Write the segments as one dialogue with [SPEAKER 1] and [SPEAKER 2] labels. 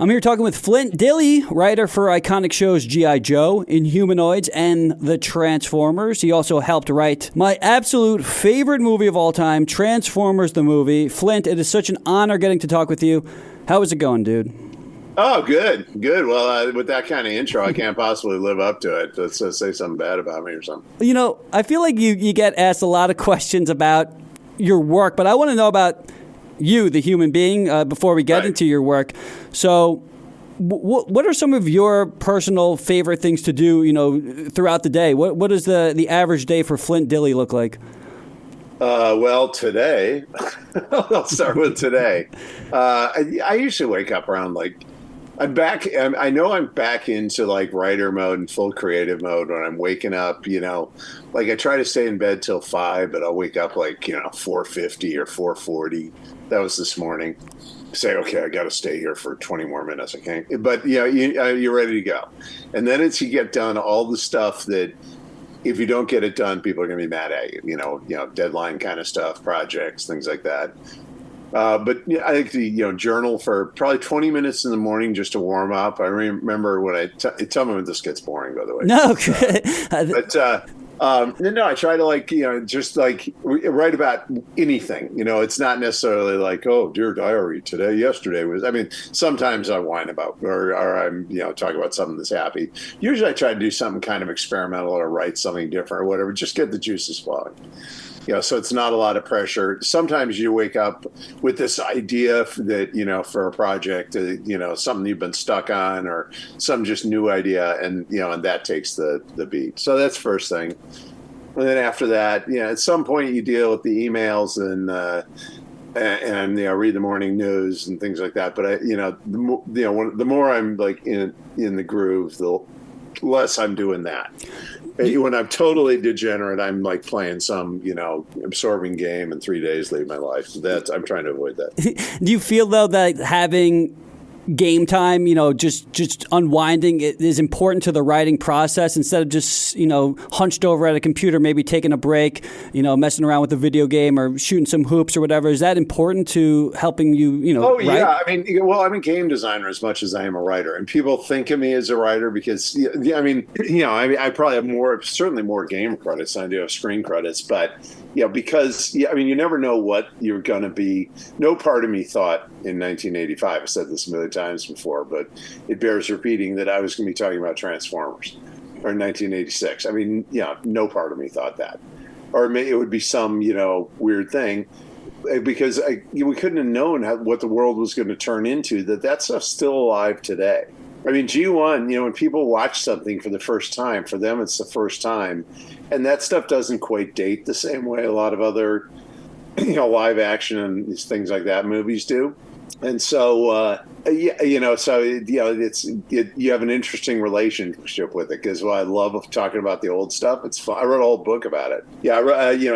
[SPEAKER 1] I'm here talking with Flint Dille, writer for iconic shows G.I. Joe, Inhumanoids, and The Transformers. He also helped write my absolute favorite movie of all time, Transformers the movie. Flint, it is such an honor getting to talk with you. How is it going, dude?
[SPEAKER 2] Oh, good. Well, with that kind of intro, I can't possibly live up to it. Let's say something bad about me or something.
[SPEAKER 1] You know, I feel like you get asked a lot of questions about your work, but I want to know about you, the human being, before we get into your work. So what are some of your personal favorite things to do, you know, throughout the day? What does the average day for Flint Dille look like?
[SPEAKER 2] Well, today, I'll start with today. I usually wake up around I'm back. I know I'm back into like writer mode and full creative mode when I'm waking up, you know, like I try to stay in bed till 5, but I'll wake up 4:50 or 4:40. That was this morning. Say, okay, I got to stay here for 20 more minutes. I can't, but you're ready to go. And then it's, you get done all the stuff that if you don't get it done, people are going to be mad at you, you know, deadline kind of stuff, projects, things like that. But I think the journal for probably 20 minutes in the morning just to warm up. I remember when tell me when this gets boring, by the way.
[SPEAKER 1] No,
[SPEAKER 2] no, I try to just write about anything. You know, it's not necessarily like, oh, dear diary, yesterday was. I mean, sometimes I whine about or I'm talk about something that's happy. Usually, I try to do something kind of experimental or write something different or whatever. Just get the juices flowing. So it's not a lot of pressure. Sometimes you wake up with this idea that, for a project, something you've been stuck on or some just new idea. And that takes the beat. So that's first thing. And then after that, at some point you deal with the emails and read the morning news and things like that. But the more I'm like in the groove, the less I'm doing that. When I'm totally degenerate, I'm like playing some, absorbing game and 3 days leave my life. I'm trying to avoid that.
[SPEAKER 1] Do you feel though that having game time, just unwinding it is important to the writing process instead of just, hunched over at a computer, maybe taking a break, messing around with a video game or shooting some hoops or whatever? Is that important to helping you,
[SPEAKER 2] Oh,
[SPEAKER 1] write?
[SPEAKER 2] yeah. I mean, I'm a game designer as much as I am a writer. And people think of me as a writer because, I probably have certainly more game credits than I do have screen credits. But, because, you never know what you're going to be. No part of me thought in 1985, I've said this a million times before, but it bears repeating that I was going to be talking about Transformers or in 1986. I mean, no part of me thought that. Or maybe it would be some, weird thing because we couldn't have known what the world was going to turn into, that stuff's still alive today. I mean, G1, when people watch something for the first time, for them it's the first time. And that stuff doesn't quite date the same way a lot of other, live action and things like that movies do. And so, you have an interesting relationship with it because I love talking about the old stuff. It's fun. I wrote a whole book about it.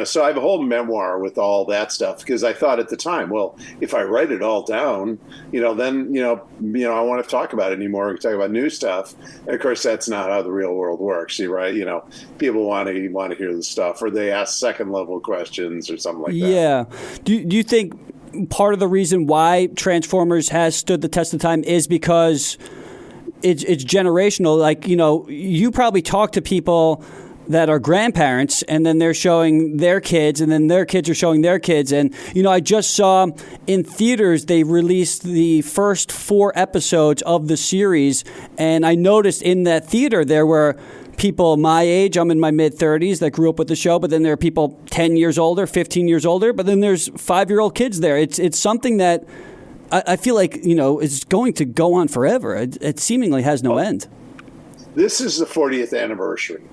[SPEAKER 2] So I have a whole memoir with all that stuff because I thought at the time, well, if I write it all down, then, I want to talk about it anymore. We can talk about new stuff. And of course, that's not how the real world works. Right? People want to hear the stuff or they ask second level questions or something like that.
[SPEAKER 1] Yeah. Do you think part of the reason why Transformers has stood the test of time is because it's generational? Like, you probably talk to people that are grandparents and then they're showing their kids and then their kids are showing their kids. And, I just saw in theaters, they released the first 4 episodes of the series. And I noticed in that theater, there were people my age, I'm in my mid-30s, that grew up with the show, but then there are people 10 years older, 15 years older, but then there's 5-year-old kids there. It's something that I feel like, is going to go on forever. It seemingly has no end.
[SPEAKER 2] This is the 40th anniversary,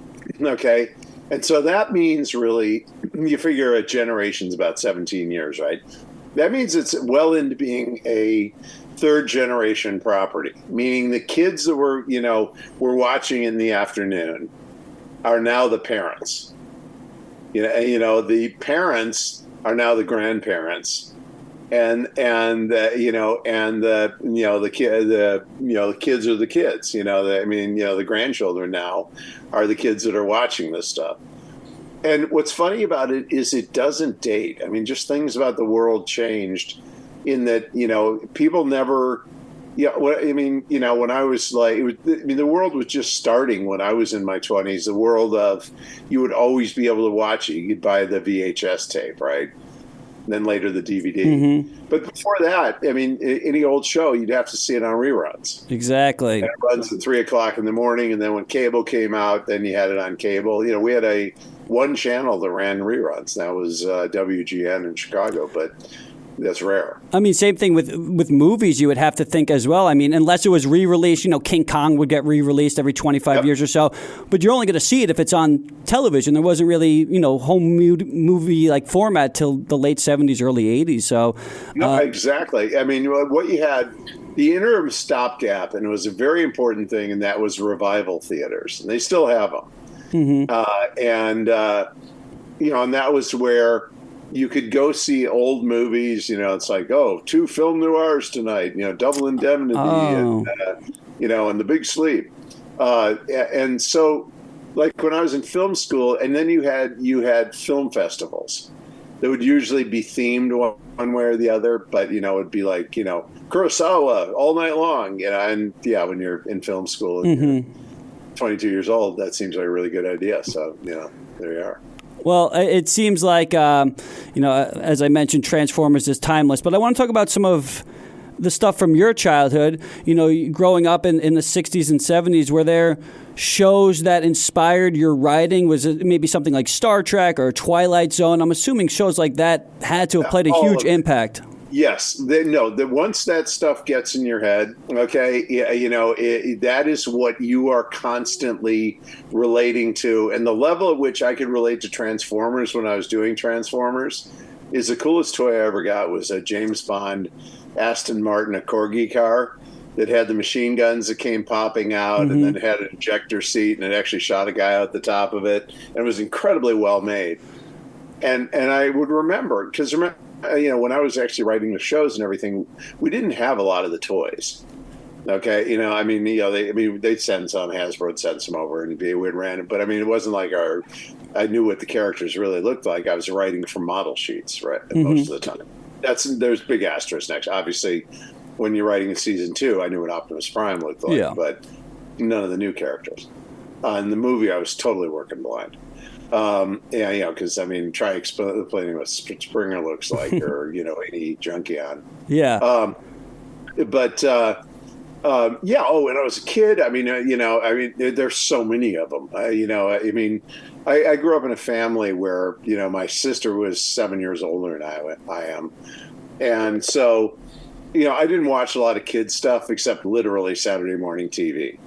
[SPEAKER 2] okay? And so that means really, you figure a generation's about 17 years, right? That means it's well into being a third generation property, meaning the kids that we're watching in the afternoon are now the parents. The parents are now the grandparents, and the kids are the kids. The grandchildren now are the kids that are watching this stuff. And what's funny about it is it doesn't date. I mean, just things about the world changed in that, people never Yeah, well, I mean, when I was like, the world was just starting when I was in my 20s. The world of, you would always be able to watch it. You could buy the VHS tape, right? And then later the DVD.
[SPEAKER 1] Mm-hmm.
[SPEAKER 2] But before that, I mean, any old show, you'd have to see it on reruns.
[SPEAKER 1] Exactly.
[SPEAKER 2] And it runs at 3:00 in the morning, and then when cable came out, then you had it on cable. We had one channel that ran reruns. That was WGN in Chicago, but that's rare.
[SPEAKER 1] I mean, same thing with movies. You would have to think as well. I mean, unless it was re-released, King Kong would get re-released every 25 years or so. But you're only going to see it if it's on television. There wasn't really, home movie like format till the late 70s, early 80s. So,
[SPEAKER 2] no, exactly. I mean, what you had, the interim stopgap, and it was a very important thing, and that was revival theaters, and they still have them. Mm-hmm. And that was where you could go see old movies. It's like, two film noirs tonight. Double Indemnity, and The Big Sleep. And so, like when I was in film school, and then you had film festivals that would usually be themed one way or the other, but it'd be like Kurosawa all night long. And when you're in film school and you're 22 years old, that seems like a really good idea. So there you are.
[SPEAKER 1] Well, it seems like, as I mentioned, Transformers is timeless. But I want to talk about some of the stuff from your childhood. Growing up in the 60s and 70s, were there shows that inspired your writing? Was it maybe something like Star Trek or Twilight Zone? I'm assuming shows like that had to have played a huge impact.
[SPEAKER 2] Yes. Once that stuff gets in your head, okay, that is what you are constantly relating to. And the level at which I could relate to Transformers when I was doing Transformers is the coolest toy I ever got was a James Bond Aston Martin, a Corgi car that had the machine guns that came popping out, and then it had an ejector seat, and it actually shot a guy out the top of it. And it was incredibly well made. And I would remember, because when I was actually writing the shows and everything, we didn't have a lot of the toys. Okay, they'd send some, Hasbro would send some over, and we'd random. But it wasn't like I knew what the characters really looked like. I was writing from model sheets, right, most of the time. There's big asterisks next. Obviously, when you're writing in season 2, I knew what Optimus Prime looked like, but none of the new characters. In the movie, I was totally working blind. Because try explaining what Springer looks like, or any Junkion.
[SPEAKER 1] Yeah.
[SPEAKER 2] When I was a kid, there's so many of them. I grew up in a family where my sister was 7 years older than I am, and so I didn't watch a lot of kids stuff except literally Saturday morning TV.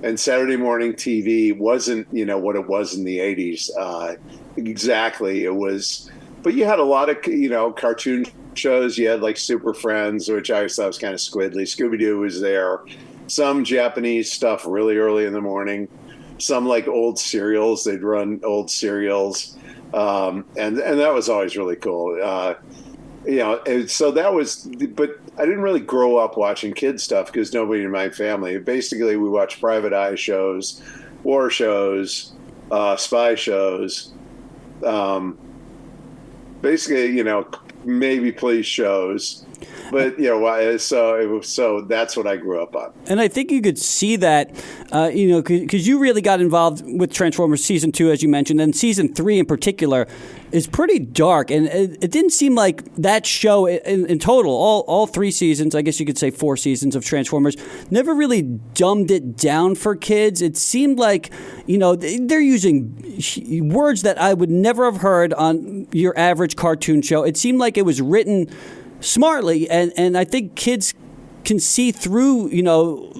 [SPEAKER 2] And Saturday morning TV wasn't, what it was in the 80s. Exactly. It was, but you had a lot of, cartoon shows. You had like Super Friends, which I always thought was kind of squiddly. Scooby-Doo was there. Some Japanese stuff really early in the morning. Some like old serials. They'd run old serials. And that was always really cool. And so that was, but I didn't really grow up watching kids stuff because nobody in my family. Basically, we watched private eye shows, war shows, spy shows, maybe police shows. But so that's what I grew up on.
[SPEAKER 1] And I think you could see that, because you really got involved with Transformers Season 2, as you mentioned, and Season 3 in particular is pretty dark. And it didn't seem like that show in total, all 3 seasons, I guess you could say 4 seasons of Transformers, never really dumbed it down for kids. It seemed like, they're using words that I would never have heard on your average cartoon show. It seemed like it was written smartly, and I think kids can see through,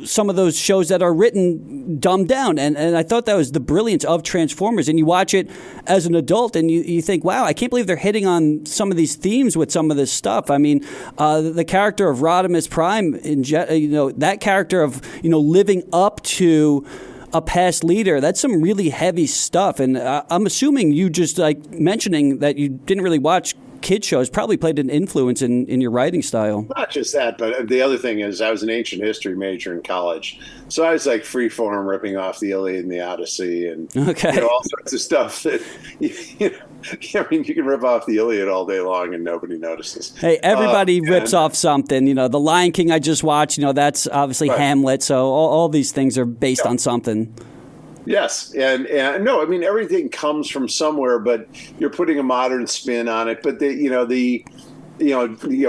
[SPEAKER 1] some of those shows that are written dumbed down. And I thought that was the brilliance of Transformers. And you watch it as an adult and you think, wow, I can't believe they're hitting on some of these themes with some of this stuff. I mean, the character of Rodimus Prime, that character of, living up to a past leader, that's some really heavy stuff. And I'm assuming you just like mentioning that you didn't really watch kid shows probably played an influence in your writing style.
[SPEAKER 2] Not just that, but the other thing is I was an ancient history major in college. So I was like freeform ripping off the Iliad and the Odyssey and all sorts of stuff that, I mean, you can rip off the Iliad all day long and nobody notices.
[SPEAKER 1] Hey, everybody rips off something. The Lion King I just watched, that's obviously Hamlet. So all these things are based on something.
[SPEAKER 2] Yes, and no, I mean everything comes from somewhere, but you're putting a modern spin on it. But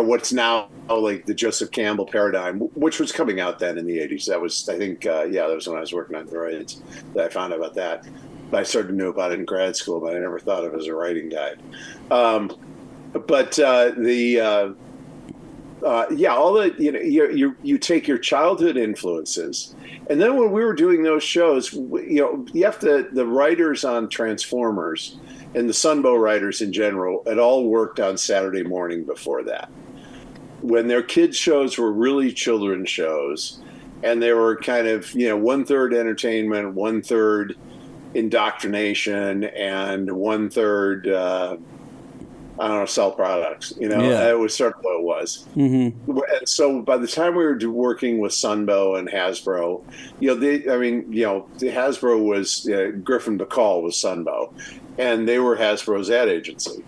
[SPEAKER 2] what's now like the Joseph Campbell paradigm, which was coming out then in the 80s. That was, I think, that was when I was working on the rights that I found out about that. I sort of knew about it in grad school, but I never thought of it as a writing guide. All the you take your childhood influences. And then when we were doing those shows, the writers on Transformers and the Sunbow writers in general had all worked on Saturday morning before that. When their kids' shows were really children's shows, and they were kind of, 1/3 entertainment, 1/3 indoctrination, and 1/3, sell products. It was sort of what it was. Mm-hmm. And so by the time we were working with Sunbow and Hasbro, the Hasbro was Griffin Bacall was Sunbow, and they were Hasbro's ad agency.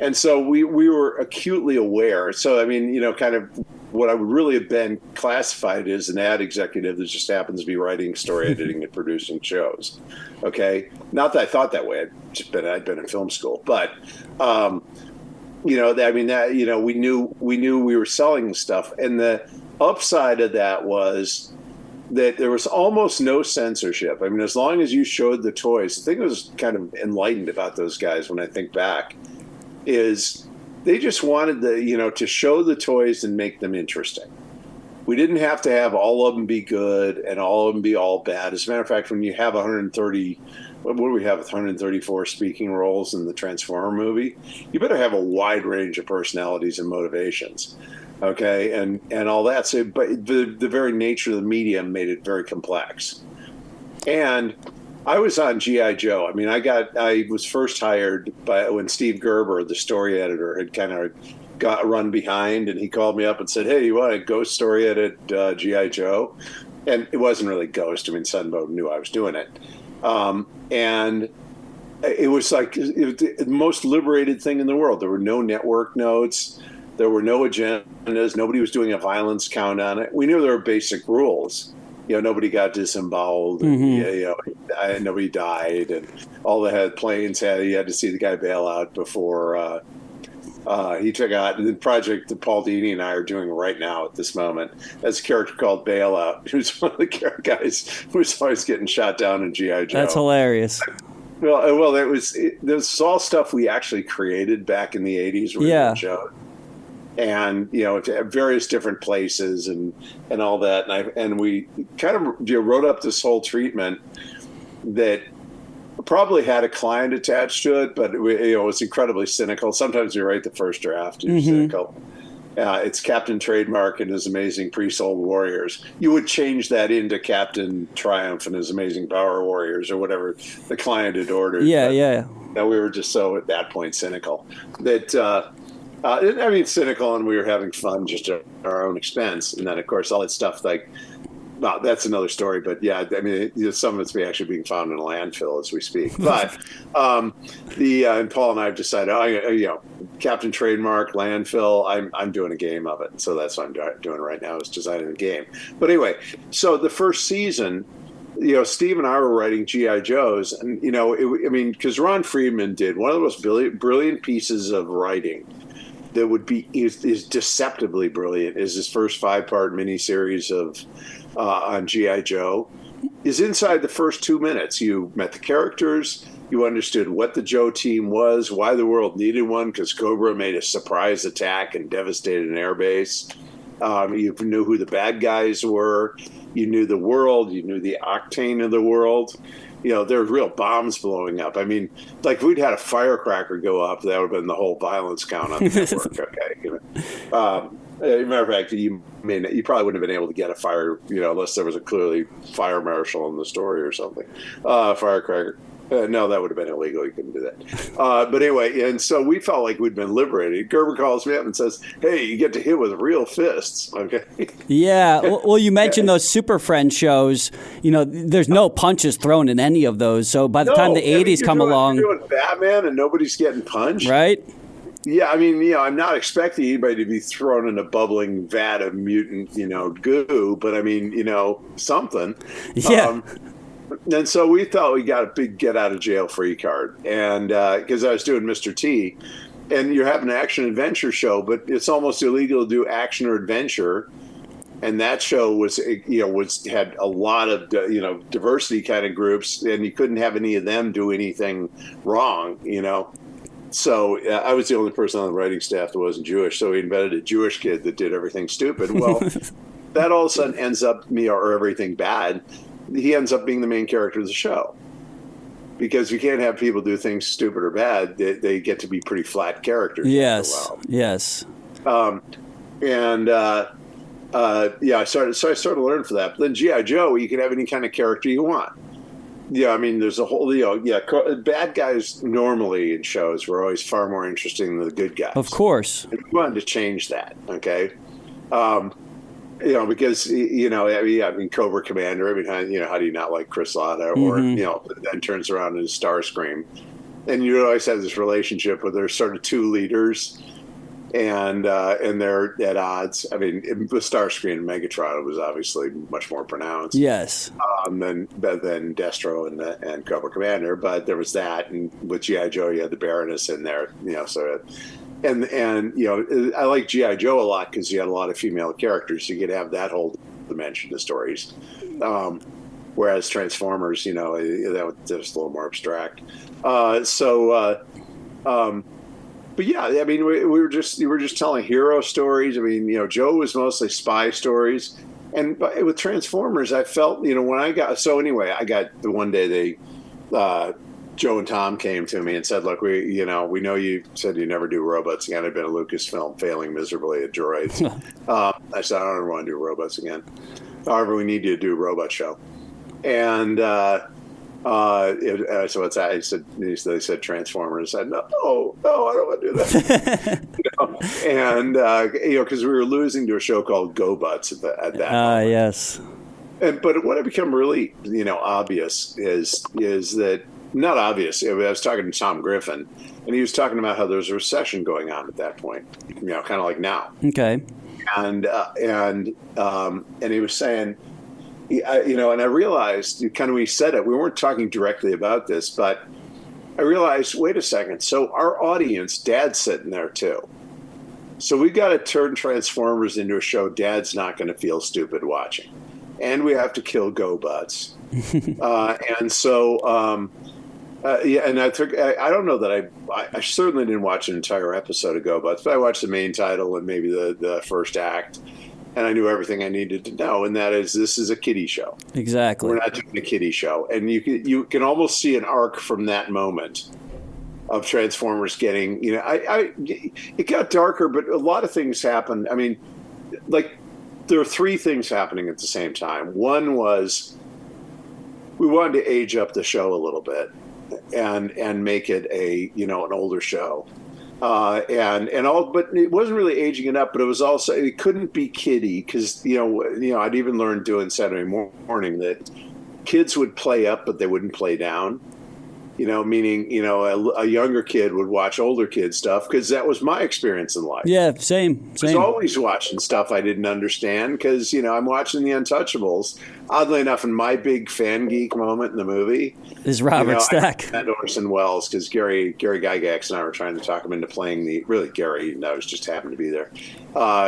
[SPEAKER 2] And so we were acutely aware. So, kind of what I would really have been classified as an ad executive that just happens to be writing, story editing, and producing shows. Okay. Not that I thought that way. I'd been in film school, but, we knew we were selling stuff. And the upside of that was that there was almost no censorship. I mean, as long as you showed the toys, the thing that was kind of enlightened about those guys when I think back is they just wanted to show the toys and make them interesting. We didn't have to have all of them be good and all of them be all bad. As a matter of fact, when you have 134 speaking roles in the Transformer movie, you better have a wide range of personalities and motivations. Okay, and all that. So, but the very nature of the medium made it very complex. And I was on G.I. Joe. I mean, I was first hired when Steve Gerber, the story editor, had kind of got run behind, and he called me up and said, "Hey, you want to ghost story edit G.I. Joe?" And it wasn't really ghost. I mean, Sunbow knew I was doing it. And it was like the most liberated thing in the world. There were no network notes. There were no agendas. Nobody was doing a violence count on it. We knew there were basic rules. Nobody got disemboweled. Mm-hmm. And, nobody died. And all the planes you had to see the guy bail out before he took out. And the project that Paul Dini and I are doing right now at this moment, has a character called Bailout, who's one of the guys who's always getting shot down in G.I. Joe.
[SPEAKER 1] This hilarious.
[SPEAKER 2] Well, it was all stuff we actually created back in the 80s.
[SPEAKER 1] Yeah.
[SPEAKER 2] Show. And at various different places and all that, and we kind of wrote up this whole treatment that probably had a client attached to it, but it was incredibly cynical. Sometimes you write the first draft, you're cynical. It's Captain Trademark and his amazing pre-sold warriors. You would change that into Captain Triumph and his amazing power warriors, or whatever the client had ordered.
[SPEAKER 1] Yeah.
[SPEAKER 2] We were just so at that point cynical that. Cynical, and we were having fun just at our own expense. And then, of course, all that stuff, that's another story. But yeah, some of it's actually being found in a landfill as we speak. But and Paul and I have decided, Captain Trademark, landfill, I'm doing a game of it. So that's what I'm doing right now, is designing a game. But anyway, so the first season, Steve and I were writing G.I. Joes, and, because Ron Friedman did one of the most brilliant pieces of writing that is deceptively brilliant, is his first 5-part miniseries on G.I. Joe, is inside the first 2 minutes. You met the characters, you understood what the Joe team was, why the world needed one, because Cobra made a surprise attack and devastated an airbase. You knew who the bad guys were. You knew the world. You knew the octane of the world. There were real bombs blowing up. I mean, like if we'd had a firecracker go up, that would have been the whole violence count on the network. Okay. As a matter of fact, you probably wouldn't have been able to get a fire, unless there was a clearly fire marshal in the story or something. Firecracker. No, that would have been illegal. You couldn't do that. But anyway, and so we felt like we'd been liberated. Gerber calls me up and says, "Hey, you get to hit with real fists." Okay.
[SPEAKER 1] Yeah. Well, you mentioned those Super Friends shows. There's no punches thrown in any of those. So by the time the 80s come along,
[SPEAKER 2] you're doing Batman and nobody's getting punched,
[SPEAKER 1] right?
[SPEAKER 2] Yeah, I mean, I'm not expecting anybody to be thrown in a bubbling vat of mutant, goo, but I mean, something.
[SPEAKER 1] Yeah.
[SPEAKER 2] And so we thought we got a big get out of jail free card. And because I was doing Mr. T, and you're having an action adventure show, but it's almost illegal to do action or adventure. And that show had a lot of, diversity kind of groups, and you couldn't have any of them do anything wrong, So I was the only person on the writing staff that wasn't Jewish. So we invented a Jewish kid that did everything stupid. Well, that all of a sudden ends up or everything bad. He ends up being the main character of the show, because you can't have people do things stupid or bad. They get to be pretty flat characters.
[SPEAKER 1] Yes. Yes.
[SPEAKER 2] I started to learn for that. But then G.I. Joe, you can have any kind of character you want. Yeah, I mean, there's a whole, bad guys normally in shows were always far more interesting than the good guys.
[SPEAKER 1] Of course.
[SPEAKER 2] And we wanted to change that, okay? Because, I mean, Cobra Commander, how do you not like Chris Latta? Or, then turns around and Starscream. And you always have this relationship where there's sort of two leaders, and they're at odds. I mean, with Starscream and Megatron, it was obviously much more pronounced.
[SPEAKER 1] Yes.
[SPEAKER 2] Than Destro and Cobra Commander, but there was that, and with G.I. Joe, you had the Baroness in there, I like G.I. Joe a lot because you had a lot of female characters. You could have that whole dimension of stories. Whereas Transformers, that was just a little more abstract. But yeah, I mean, we were just telling hero stories. I mean, Joe was mostly spy stories, and with Transformers, I felt, when I got the one day Joe and Tom came to me and said, "Look, we know you said you never do robots again. I've been a Lucasfilm failing miserably at droids." I said, "I don't ever want to do robots again. However, we need you to do a robot show." And so what's that? They said Transformers. I said, no, I don't want to do that. And because we were losing to a show called Go Butts at that moment.
[SPEAKER 1] Yes.
[SPEAKER 2] But what had become really obvious is that, not obvious. I was talking to Tom Griffin, and he was talking about how there was a recession going on at that point. Kind of like now. Okay. And he was saying. And I realized, kind of, we said it, we weren't talking directly about this, but I realized, wait a second, so our audience, Dad's sitting there too. So we got to turn Transformers into a show Dad's not going to feel stupid watching. And we have to kill GoButts. And I think, I don't know that I certainly didn't watch an entire episode of GoButts, but I watched the main title and maybe the first act. And I knew everything I needed to know, and that is, this is a kiddie show.
[SPEAKER 1] Exactly.
[SPEAKER 2] We're not doing a kiddie show, and you can almost see an arc from that moment of Transformers getting. It got darker, but a lot of things happened. I mean, like, there are three things happening at the same time. One was we wanted to age up the show a little bit and make it an older show. But it wasn't really aging it up, but it was also, it couldn't be kiddie because, I'd even learned doing Saturday morning that kids would play up, but they wouldn't play down. Meaning, a younger kid would watch older kid stuff because that was my experience in life.
[SPEAKER 1] Yeah, same.
[SPEAKER 2] I was always watching stuff I didn't understand because, I'm watching The Untouchables. Oddly enough, in my big fan geek moment in the movie
[SPEAKER 1] is Robert Stack.
[SPEAKER 2] And Orson Welles, because Gary Gygax and I were trying to talk him into playing Gary, I was just happened to be there,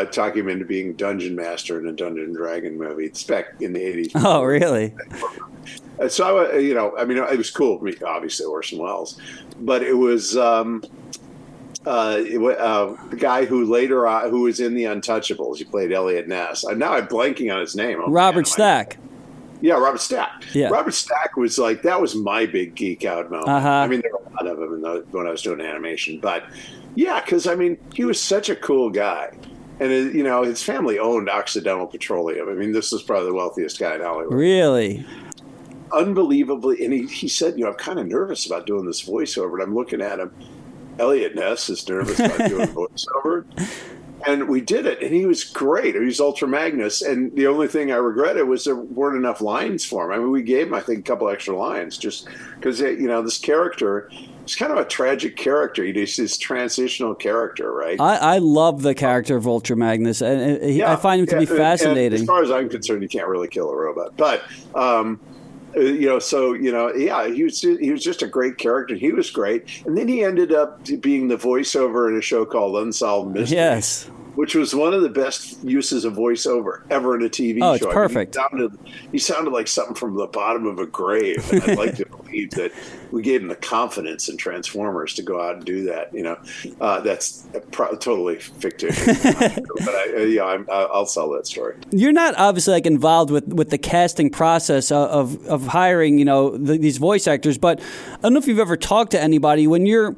[SPEAKER 2] talking him into being Dungeon Master in a Dungeon Dragon movie. It's back in the 80s.
[SPEAKER 1] Oh, really?
[SPEAKER 2] So, it was cool for me, obviously, Orson Welles, but it was the guy who who was in The Untouchables. He played Elliot Ness. Now I'm blanking on his name.
[SPEAKER 1] Robert Stack.
[SPEAKER 2] Yeah, Robert Stack.
[SPEAKER 1] Yeah.
[SPEAKER 2] Robert Stack was that was my big geek out moment.
[SPEAKER 1] Uh-huh.
[SPEAKER 2] I mean, there were a lot of them when I was doing animation, but yeah, because he was such a cool guy. And his family owned Occidental Petroleum. I mean, this was probably the wealthiest guy in Hollywood.
[SPEAKER 1] Really?
[SPEAKER 2] unbelievably, and he said, I'm kind of nervous about doing this voiceover. And I'm looking at him. Elliot Ness is nervous about doing voiceover. And we did it, and he was great. He was Ultra Magnus, and the only thing I regretted was there weren't enough lines for him. I mean, we gave him, I think, a couple extra lines just because, this character, it's kind of a tragic character. He's this transitional character, right? I
[SPEAKER 1] love the character of Ultra Magnus, and I find him to be fascinating.
[SPEAKER 2] And as far as I'm concerned, you can't really kill a robot. But, he was just a great character. He was great. And then he ended up being the voiceover in a show called Unsolved Mysteries.
[SPEAKER 1] Yes.
[SPEAKER 2] Which was one of the best uses of voiceover ever in a TV show.
[SPEAKER 1] Oh, it's perfect.
[SPEAKER 2] He sounded like something from the bottom of a grave. And I'd like to believe that we gave him the confidence in Transformers to go out and do that. That's totally fictitious. But I'll sell that story.
[SPEAKER 1] You're not obviously involved with the casting process of hiring, these voice actors, but I don't know if you've ever talked to anybody when you're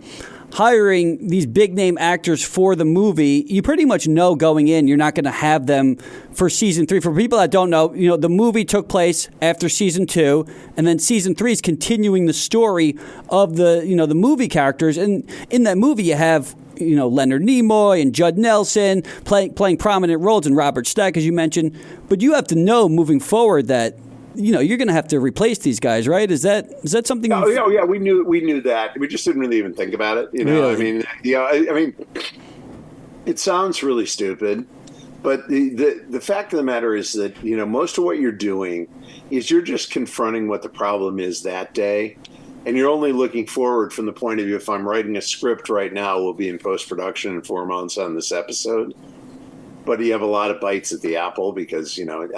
[SPEAKER 1] hiring these big name actors for the movie. You pretty much know going in you're not going to have them for season 3. For people that don't know, the movie took place after season 2, and then season 3 is continuing the story of the movie characters. And in that movie, you have Leonard Nimoy and Judd Nelson playing prominent roles, and Robert Stack, as you mentioned. But you have to know moving forward that you're going to have to replace these guys, right? Is that something?
[SPEAKER 2] Yeah, we knew that. We just didn't really even think about it. Really? I mean, it sounds really stupid, but the fact of the matter is that most of what you're doing is you're just confronting what the problem is that day, and you're only looking forward from the point of view. If I'm writing a script right now, we'll be in post-production in 4 months on this episode. But you have a lot of bites at the apple because you have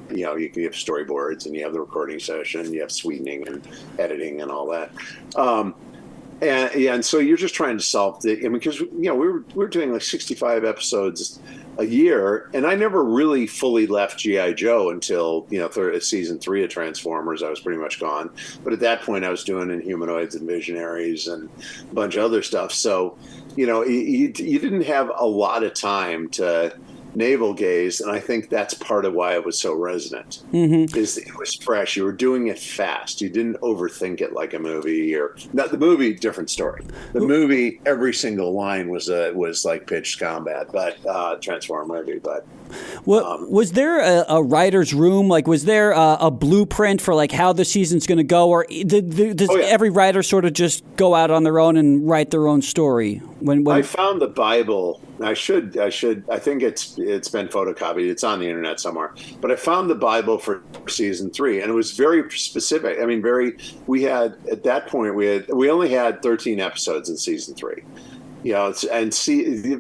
[SPEAKER 2] storyboards and you have the recording session, you have sweetening and editing and all that, and so you're just trying to solve because we were doing like 65 episodes a year, and I never really fully left G.I. Joe until season 3 of Transformers. I was pretty much gone, but at that point I was doing Inhumanoids and Visionaries and a bunch of other stuff. So you didn't have a lot of time to navel gaze, and I think that's part of why it was so resonant. Mm-hmm. Is it was fresh. You were doing it fast. You didn't overthink it like a movie. Or not the movie, different story. The movie, every single line was like pitched combat, but Transformer movie. But
[SPEAKER 1] was there a writer's room? Like, was there a blueprint for like how the season's going to go, or does every writer sort of just go out on their own and write their own story? When
[SPEAKER 2] I found the Bible, I think it's been photocopied. It's on the internet somewhere. But I found the Bible for season 3, and it was very specific. I mean, we had at that point we only had 13 episodes in season 3.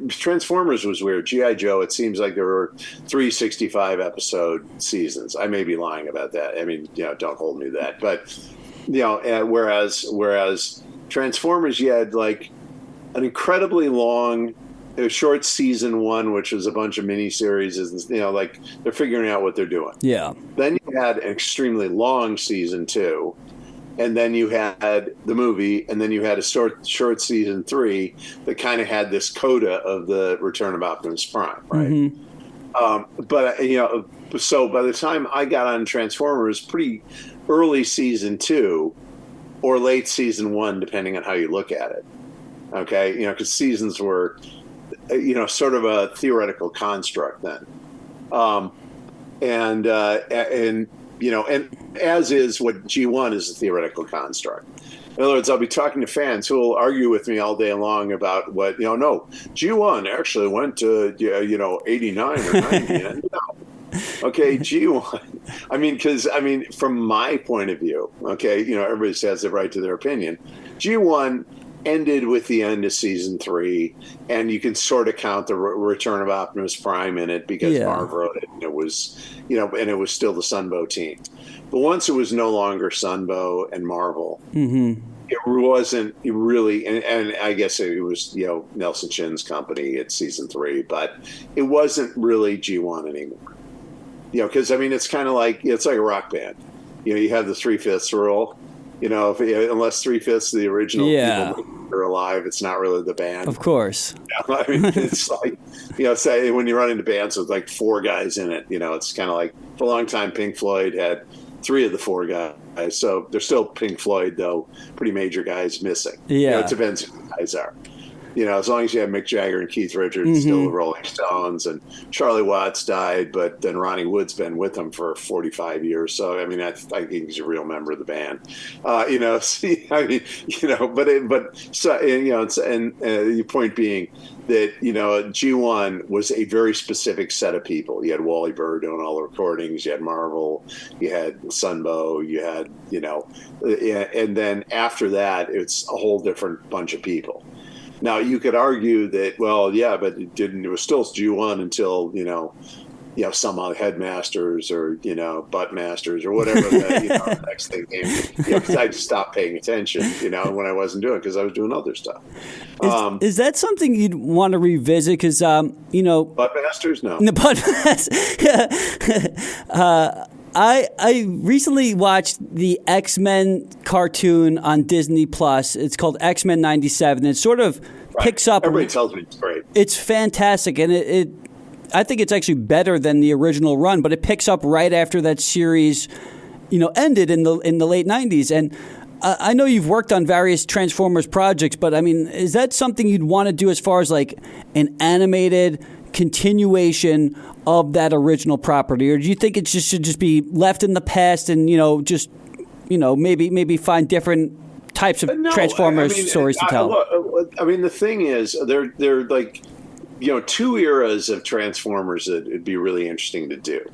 [SPEAKER 2] Transformers was weird. G.I. Joe, it seems like there were 365 episode seasons. I may be lying about that. I mean, don't hold me to that. But whereas Transformers, you had like an incredibly long, short season 1, which was a bunch of miniseries, and like they're figuring out what they're doing.
[SPEAKER 1] Yeah.
[SPEAKER 2] Then you had an extremely long season 2, and then you had the movie, and then you had a short season 3 that kind of had this coda of the Return of Optimus Prime, right? Mm-hmm. So by the time I got on Transformers, pretty early season 2 or late season 1, depending on how you look at it. Okay, because seasons were, sort of a theoretical construct then, and as is what G1 is a theoretical construct. In other words, I'll be talking to fans who will argue with me all day long about what no, G1 actually went to 89 or 90. No. Okay, G1. From my point of view, okay, everybody has the right to their opinion. G1 ended with the end of season 3, and you can sort of count the Return of Optimus Prime in it because Marv wrote it, and it was, and it was still the Sunbow team. But once it was no longer Sunbow and Marvel, mm-hmm. It wasn't really, and I guess it was Nelson Chin's company at season 3, but it wasn't really G1 anymore. Because it's kind of like it's like a rock band. You have the 3/5 rule. Unless 3/5 of the original people are alive, it's not really the band.
[SPEAKER 1] Of course.
[SPEAKER 2] It's like, say when you run into bands with like 4 guys in it, it's kind of like for a long time Pink Floyd had 3 of the 4 guys. So they're still Pink Floyd, though pretty major guys missing.
[SPEAKER 1] Yeah.
[SPEAKER 2] It depends who the guys are. As long as you have Mick Jagger and Keith Richards, still the Rolling Stones, and Charlie Watts died, but then Ronnie Wood's been with them for 45 years. So, I mean, I think he's a real member of the band. The point being that, G1 was a very specific set of people. You had Wally Bird doing all the recordings, you had Marvel, you had Sunbow, you had, and then after that, it's a whole different bunch of people. Now, you could argue that, well, yeah, but it was still G1 until, some headmasters or, butt masters or whatever the next thing came. Because I just stopped paying attention, when I wasn't doing it because I was doing other stuff.
[SPEAKER 1] Is that something you'd want to revisit? Because,
[SPEAKER 2] Butt masters? No.
[SPEAKER 1] The butt masters. I recently watched the X-Men cartoon on Disney Plus. It's called X-Men 97. It sort of picks up.
[SPEAKER 2] Everybody tells me it's great.
[SPEAKER 1] It's fantastic, and I think it's actually better than the original run. But it picks up right after that series, ended in the late 90s. And I know you've worked on various Transformers projects, but I mean, is that something you'd want to do as far as like an animated continuation of that original property, or do you think it should just be left in the past and maybe find different types of Transformers stories to tell?
[SPEAKER 2] I mean, the thing is, they're like 2 eras of Transformers that it'd be really interesting to do.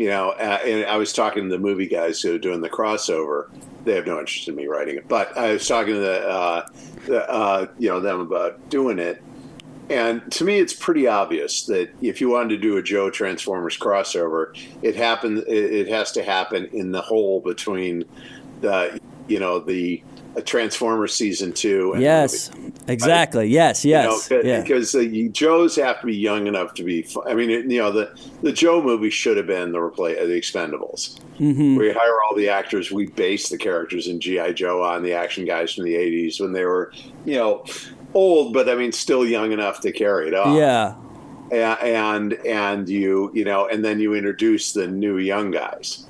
[SPEAKER 2] And I was talking to the movie guys who are doing the crossover. They have no interest in me writing it, but I was talking to them about doing it. And to me, it's pretty obvious that if you wanted to do a Joe Transformers crossover, it has to happen in the hole between the Transformers season 2. And
[SPEAKER 1] yes,
[SPEAKER 2] movie,
[SPEAKER 1] exactly.
[SPEAKER 2] Right?
[SPEAKER 1] Yes.
[SPEAKER 2] Because the Joes have to be young enough to be. I mean, the Joe movie should have been the Expendables, where you hire all the actors. We based the characters in G.I. Joe on the action guys from the '80s when they were, old, but I mean, still young enough to carry it off.
[SPEAKER 1] Yeah.
[SPEAKER 2] And and then you introduce the new young guys,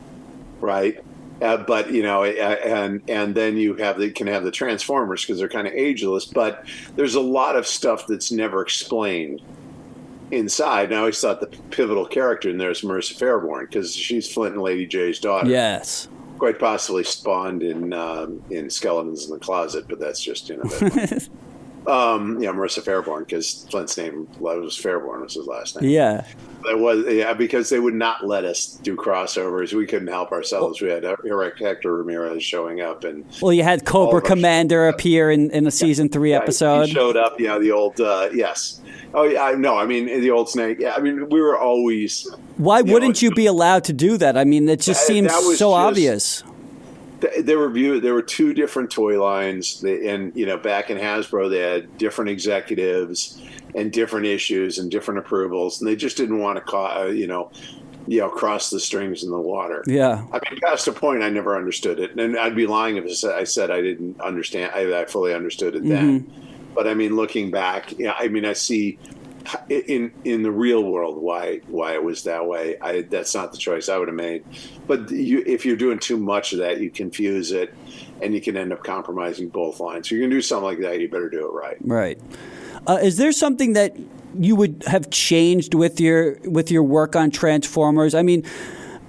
[SPEAKER 2] right? And then you can have the Transformers because they're kind of ageless, but there's a lot of stuff that's never explained inside. And I always thought the pivotal character in there is Marissa Fairborn because she's Flint and Lady J's daughter.
[SPEAKER 1] Yes.
[SPEAKER 2] Quite possibly spawned in Skeletons in the Closet, but that's just Marissa Fairborn, because Flint's name was Fairborn, was his last name.
[SPEAKER 1] Yeah.
[SPEAKER 2] Because they would not let us do crossovers. We couldn't help ourselves. We had Hector Ramirez showing up, and
[SPEAKER 1] you had Cobra Commander appear in a season 3 episode.
[SPEAKER 2] He showed up. The old yes. Oh yeah, no. I mean, the old Snake. Yeah, I mean, we were always.
[SPEAKER 1] Why wouldn't you be allowed to do that? I mean, it just seems so obvious.
[SPEAKER 2] There were 2 different toy lines, and back in Hasbro they had different executives and different issues and different approvals, and they just didn't want to cross the strings in the water.
[SPEAKER 1] Yeah,
[SPEAKER 2] I mean, past a point, I never understood it, and I'd be lying if I said I didn't understand. I fully understood it then, but I mean, looking back, I see. In the real world, why it was that way. That's not the choice I would have made. But if you're doing too much of that, you confuse it, and you can end up compromising both lines. So you're going to do something like that, you better do it right.
[SPEAKER 1] Right. Is there something that you would have changed with your work on Transformers? I mean,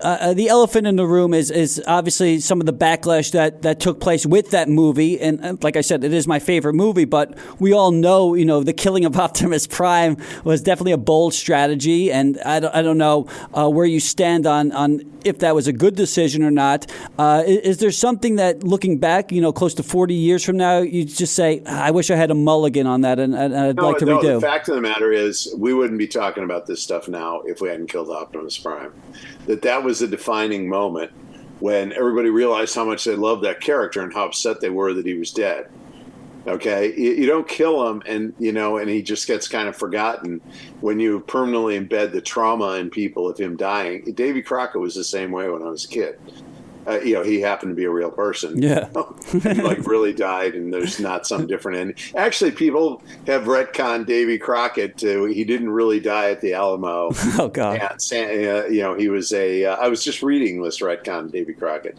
[SPEAKER 1] the elephant in the room is obviously some of the backlash that took place with that movie. And like I said, it is my favorite movie, but we all know, the killing of Optimus Prime was definitely a bold strategy. And I don't know where you stand on if that was a good decision or not. Is there something that, looking back, close to 40 years from now, you just say, I wish I had a mulligan on that and I'd like to redo?
[SPEAKER 2] The fact of the matter is, we wouldn't be talking about this stuff now if we hadn't killed Optimus Prime. That was a defining moment when everybody realized how much they loved that character and how upset they were that he was dead. Okay, you don't kill him, and and he just gets kind of forgotten when you permanently embed the trauma in people of him dying. Davy Crockett was the same way when I was a kid. he happened to be a real person.
[SPEAKER 1] Yeah.
[SPEAKER 2] He like really died, and there's not some different end. Actually, people have retconned Davy Crockett to he didn't really die at the Alamo.
[SPEAKER 1] Oh God.
[SPEAKER 2] And he was I was just reading this retcon Davy Crockett.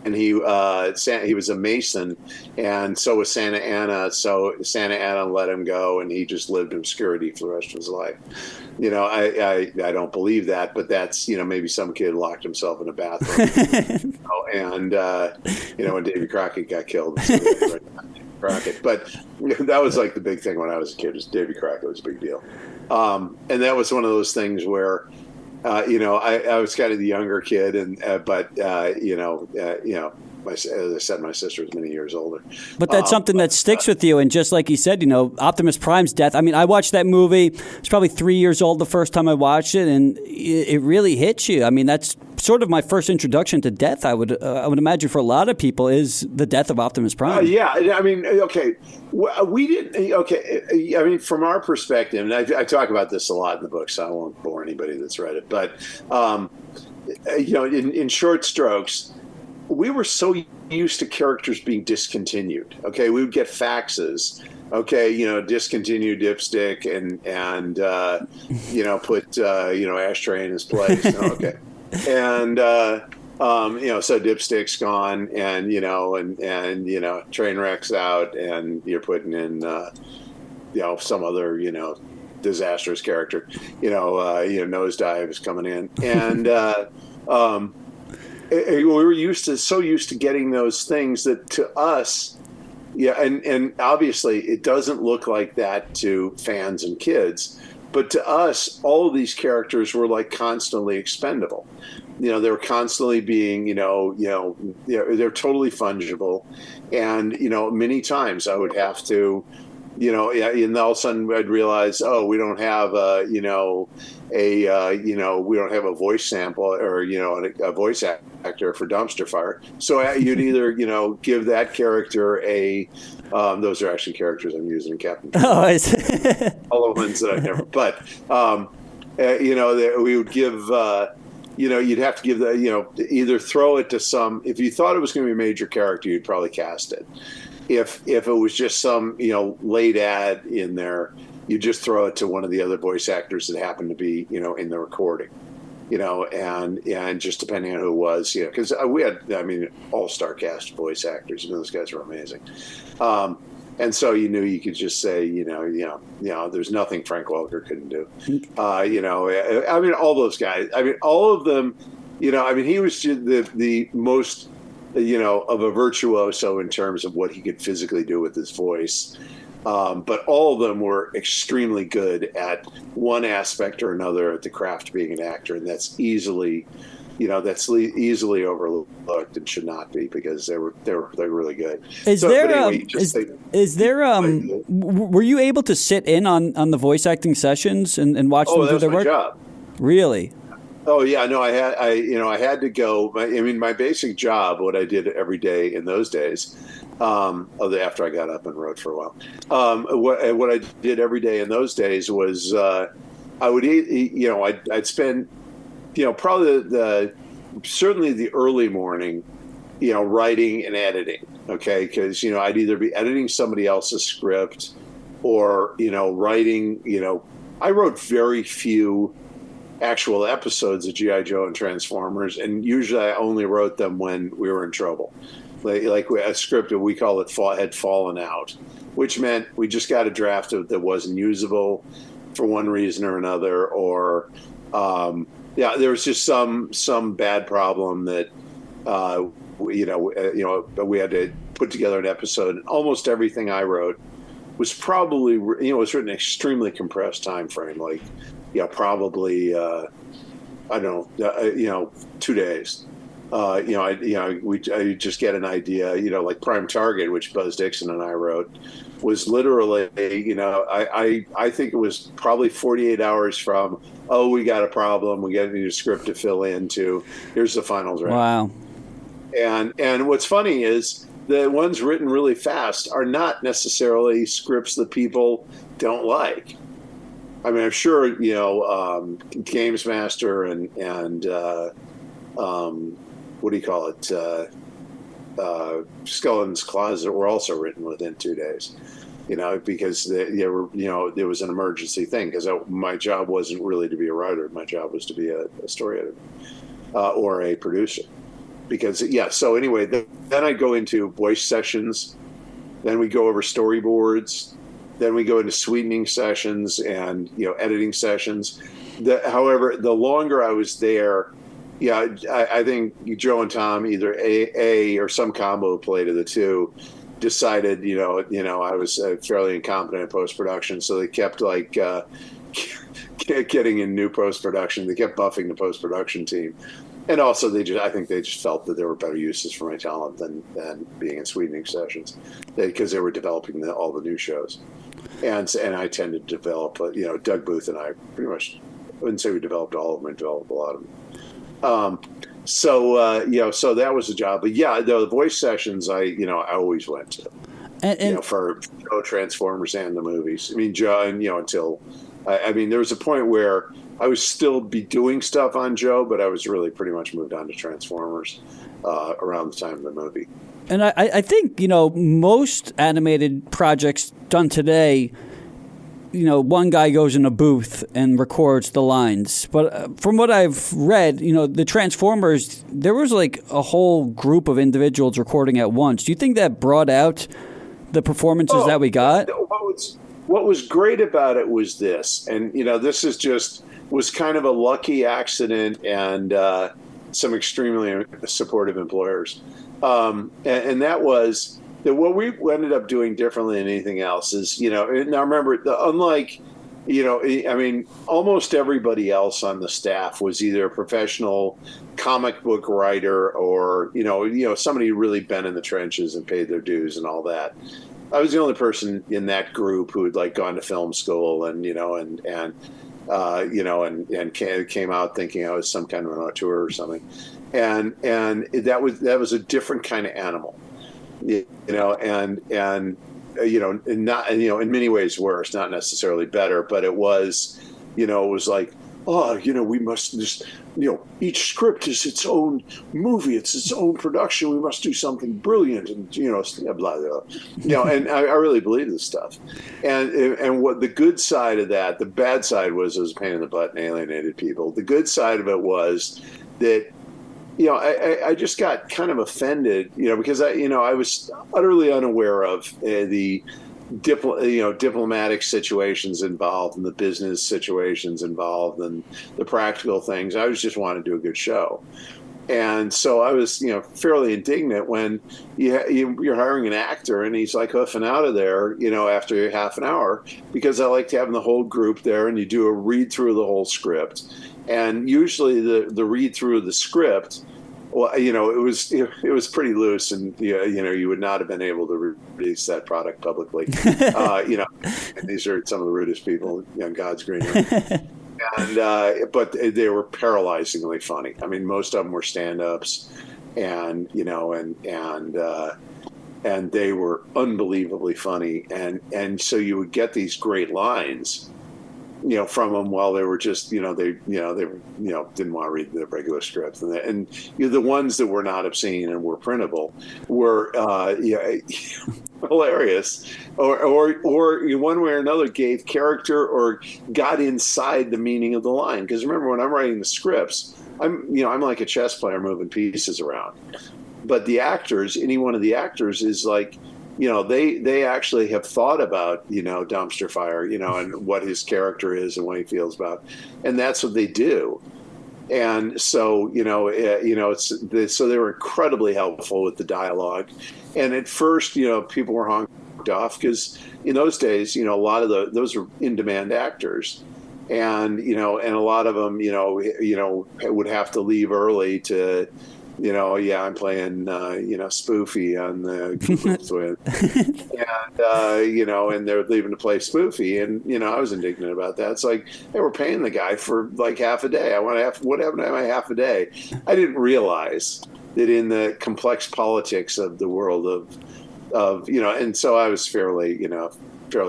[SPEAKER 2] And he was a Mason, and so was Santa Anna. So Santa Anna let him go, and he just lived in obscurity for the rest of his life. I don't believe that, but that's maybe some kid locked himself in a bathroom, and when Davy Crockett got killed. Crockett, but that was like the big thing when I was a kid. Was Davy Crockett was a big deal, and that was one of those things where. I was kind of the younger kid, but as I said, my sister was many years older.
[SPEAKER 1] But that's something that sticks with you. And just like you said, Optimus Prime's death. I mean, I watched that movie. I was probably 3 years old the first time I watched it, and it really hits you. I mean, that's sort of my first introduction to death. I would imagine for a lot of people is the death of Optimus Prime.
[SPEAKER 2] Yeah, I mean, okay, we didn't. Okay, I mean, from our perspective, and I talk about this a lot in the book, so I won't bore anybody that's read it. But in short strokes, we were so used to characters being discontinued. Okay, we would get faxes. Okay, discontinue dipstick and put ashtray in his place. Okay, and so dipstick's gone, and train wreck's out, and you're putting in some other disastrous character. Nosedive is coming in, and we were so used to getting those things that to us, and obviously it doesn't look like that to fans and kids, but to us, all of these characters were like constantly expendable. They were constantly being, they're totally fungible, and many times I would have to. And all of a sudden I'd realize, we don't have we don't have a voice sample or a voice actor for Dumpster Fire. So you'd either give that character a those are actually characters I'm using in Captain.
[SPEAKER 1] Oh,
[SPEAKER 2] all the ones that I've never. But we would give. You'd have to give either throw it to some. If you thought it was going to be a major character, you'd probably cast it. If it was just some late ad in there, you just throw it to one of the other voice actors that happened to be in the recording, and just depending on who it was, because we had all-star cast of voice actors. Those guys were amazing, and so you could just say there's nothing Frank Welker couldn't do, all those guys, all of them, he was the most. Of a virtuoso in terms of what he could physically do with his voice. But all of them were extremely good at one aspect or another at the craft of being an actor. And that's easily overlooked and should not be, because they're really good.
[SPEAKER 1] Were you able to sit in on the voice acting sessions and watch them do their work?
[SPEAKER 2] Job.
[SPEAKER 1] Really?
[SPEAKER 2] Oh yeah, no, I had to go. My basic job, what I did every day in those days, after I got up and wrote for a while, what I did every day in those days was I would I'd spend probably certainly the early morning, writing and editing. Okay, because I'd either be editing somebody else's script or writing. I wrote very few actual episodes of G.I. Joe and Transformers, and usually I only wrote them when we were in trouble. Like a script, we call it had fallen out, which meant we just got a draft that wasn't usable for one reason or another, or there was just some bad problem that we had to put together an episode. And almost everything I wrote was probably it was written in an extremely compressed time frame, probably I don't know 2 days. I just get an idea. Like Prime Target, which Buzz Dixon and I wrote, was literally I think it was probably 48 hours from we got a problem, we got a new script to fill in, to here's the final draft.
[SPEAKER 1] Wow.
[SPEAKER 2] And what's funny is the ones written really fast are not necessarily scripts that people don't like. I'm sure Games Master and what do you call it? Skeleton's Closet were also written within 2 days. Because there was an emergency thing. Because my job wasn't really to be a writer. My job was to be a story editor or a producer. Because so anyway, then I go into voice sessions. Then we go over storyboards. Then we go into sweetening sessions and editing sessions. However, the longer I was there, I think Joe and Tom, either A or some combo play to the two, decided I was fairly incompetent in post production, so they kept getting in new post production. They kept buffing the post production team, and also I think they just felt that there were better uses for my talent than being in sweetening sessions, because they were developing all the new shows, and I tended to develop. Doug Booth and I pretty much, I wouldn't say we developed all of them. We developed a lot of them. So that was the job. But the voice sessions I always went to, and for Joe, Transformers, and the movies. I mean, Joe, and until there was a point where I was still be doing stuff on Joe, but I was really pretty much moved on to Transformers around the time of the movie.
[SPEAKER 1] And I think most animated projects done today, one guy goes in a booth and records the lines. But from what I've read, the Transformers, there was like a whole group of individuals recording at once. Do you think that brought out the performances that we got?
[SPEAKER 2] What was great about it was this, and this was kind of a lucky accident and some extremely supportive employers, and that was. That what we ended up doing differently than anything else is, now remember, unlike, almost everybody else on the staff was either a professional comic book writer or, somebody who really been in the trenches and paid their dues and all that. I was the only person in that group who had gone to film school and came out thinking I was some kind of an auteur or something. And that was a different kind of animal. Not in many ways worse, not necessarily better, but it was, it was like, we must just, each script is its own movie, it's its own production. We must do something brilliant, and blah blah blah. And I really believe this stuff. And what the good side of that, the bad side was it was a pain in the butt and alienated people. The good side of it was that. I just got kind of offended, because I was utterly unaware of the diplomatic situations involved and the business situations involved and the practical things. I was just wanting to do a good show. And so I was, fairly indignant when you're hiring an actor and he's like hoofing out of there, after half an hour, because I liked having the whole group there and you do a read through of the whole script. And usually the read through of the script, well, it was pretty loose, and you would not have been able to release that product publicly. And these are some of the rudest people on God's green earth. And but they were paralyzingly funny. I mean, most of them were stand-ups, and and they were unbelievably funny. And so you would get these great lines, from them while they were just, they didn't want to read the regular script. And the ones that were not obscene and were printable were hilarious, or one way or another gave character or got inside the meaning of the line. Because remember, when I'm writing the scripts, I'm like a chess player moving pieces around. But the actors, any one of the actors is like, they actually have thought about, dumpster fire, and what his character is and what he feels about. And that's what they do. And so, so they were incredibly helpful with the dialogue. And at first, people were honked off because in those days, a lot of those were in-demand actors. And, and a lot of them, would have to leave early to, I'm playing, Spoofy on the Google Twin. And they're leaving to play Spoofy. And, I was indignant about that. It's like, they were paying the guy for like half a day. What happened to my half a day? I didn't realize that in the complex politics of the world of and so I was fairly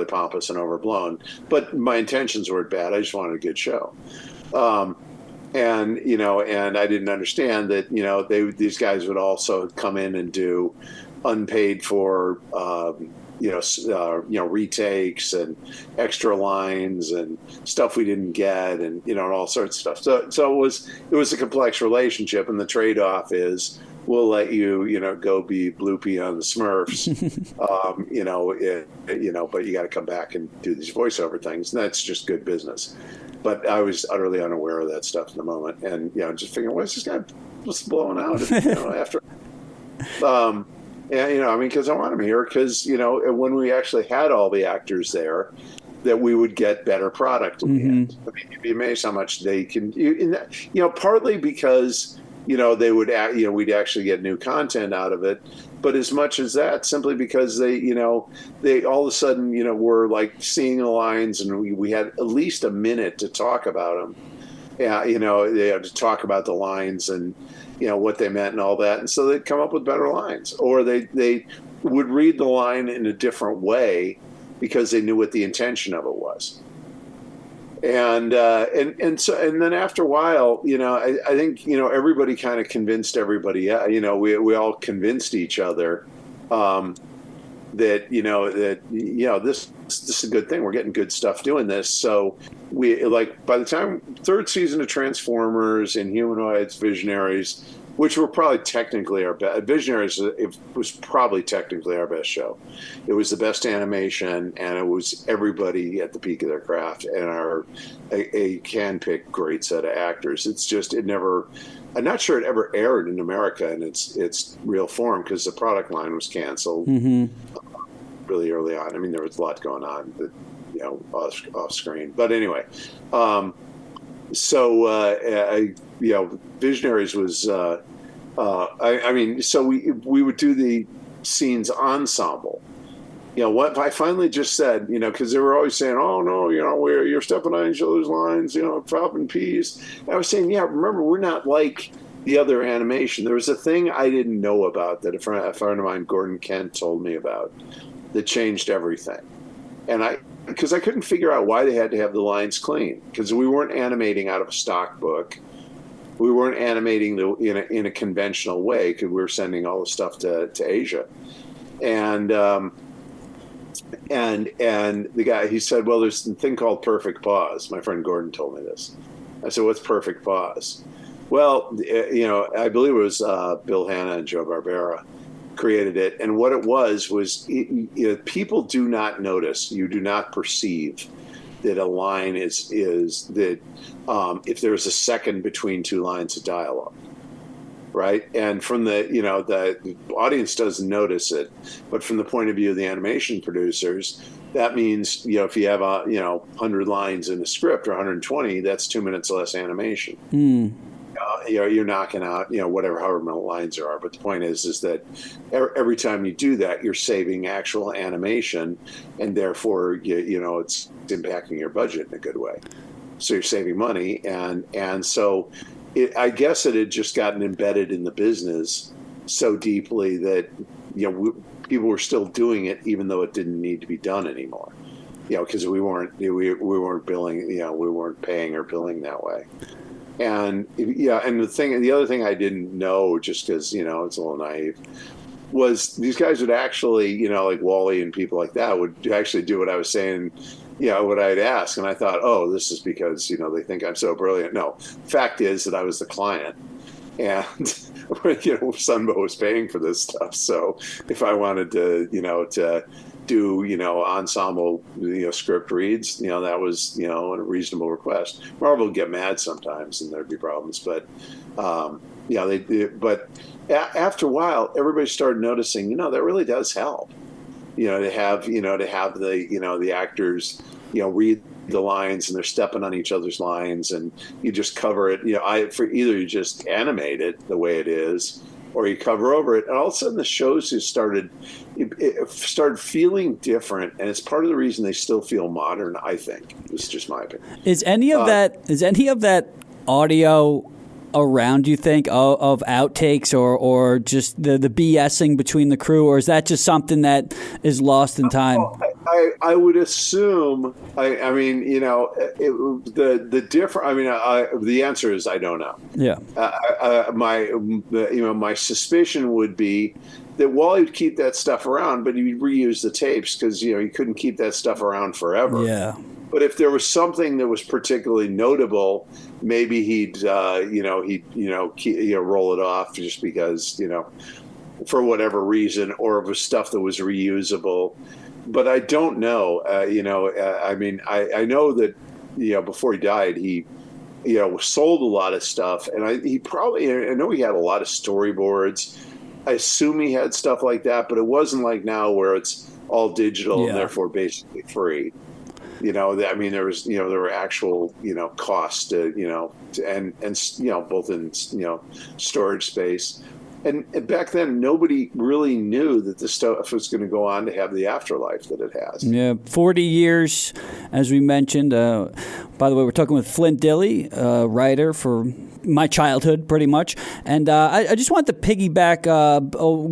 [SPEAKER 2] pompous and overblown. But my intentions weren't bad. I just wanted a good show. And and I didn't understand that these guys would also come in and do unpaid for retakes and extra lines and stuff we didn't get, and and all sorts of stuff. So it was a complex relationship, and the trade off is we'll let you go be Bloopy on the Smurfs, but you got to come back and do these voiceover things, and that's just good business. But I was utterly unaware of that stuff in the moment, and just figuring, what's this guy just blowing out? After, because I want him here, because when we actually had all the actors there, that we would get better product in the end. I mean, you'd be amazed how much they can. Partly because they would we'd actually get new content out of it, but as much as that, simply because they all of a sudden were like seeing the lines, and we had at least a minute to talk about them. Yeah, they had to talk about the lines and what they meant and all that, and so they'd come up with better lines, or they would read the line in a different way because they knew what the intention of it was. And then after a while, I think everybody kind of convinced everybody. We all convinced each other that this is a good thing. We're getting good stuff doing this. So we by the time third season of Transformers, Inhumanoids, Visionaries, which were probably technically our best. Visionaries, it was probably technically our best show. It was the best animation, and it was everybody at the peak of their craft, and a can-pick great set of actors. It's just, I'm not sure it ever aired in America in its real form, because the product line was canceled really early on. I mean, there was a lot going on, off screen. But anyway, Visionaries was, so we would do the scenes ensemble. What I finally just said, because they were always saying, oh no, you're stepping on each other's lines, dropping peas. And I was saying, remember, we're not like the other animation. There was a thing I didn't know about that a friend of mine, Gordon Kent, told me about that changed everything. And because I couldn't figure out why they had to have the lines clean, because we weren't animating out of a stock book. We weren't animating in a conventional way, because we were sending all the stuff to Asia. And the guy, he said, well, there's a thing called perfect pause. My friend Gordon told me this. I said, what's perfect pause? Well, I believe it was Bill Hanna and Joe Barbera created it. And what it was people do not notice, you do not perceive that a line is that if there's a second between two lines of dialogue, right? And from the audience doesn't notice it, but from the point of view of the animation producers, that means if you have 100 lines in a script or 120, that's 2 minutes less animation. You're knocking out however many lines there are. But the point is that every time you do that, you're saving actual animation, and therefore it's impacting your budget in a good way. So you're saving money, and so I guess it had just gotten embedded in the business so deeply that people were still doing it even though it didn't need to be done anymore. Because we weren't billing, we weren't paying or billing that way. And and the other thing I didn't know, just because it's a little naive, was these guys would actually, like Wally and people like that, would actually do what I was saying, what I'd ask. And I thought, oh, this is because they think I'm so brilliant. No, fact is that I was the client, and Sunbow was paying for this stuff. So if I wanted to do ensemble script reads, that was a reasonable request. Marvel would get mad sometimes and there'd be problems, but after a while everybody started noticing that really does help, to have the actors read the lines, and they're stepping on each other's lines, and you just cover it. Either you just animate it the way it is, or you cover over it, and all of a sudden the shows just started feeling different, and it's part of the reason they still feel modern. I think this is just my opinion. Is any of
[SPEAKER 1] that audio around, you think, of outtakes or just the BSing between the crew, or is that just something that is lost in time?
[SPEAKER 2] I would assume. I mean, the different. I mean, the answer is I don't know.
[SPEAKER 1] Yeah.
[SPEAKER 2] My suspicion would be that Wally would keep that stuff around, but he'd reuse the tapes because he couldn't keep that stuff around forever.
[SPEAKER 1] Yeah.
[SPEAKER 2] But if there was something that was particularly notable, maybe he'd roll it off just because for whatever reason, or it was stuff that was reusable. But I don't know. I mean, I know that before he died, he sold a lot of stuff, and I know he had a lot of storyboards. I assume he had stuff like that, but it wasn't like now where it's all digital and therefore basically free. I mean, there were actual, costs to, and both in, storage space. And back then, nobody really knew that this stuff was going to go on to have the afterlife that it has.
[SPEAKER 1] Yeah, 40 years, as we mentioned. By the way, we're talking with Flint Dille, writer for my childhood, pretty much. And I just want to piggyback,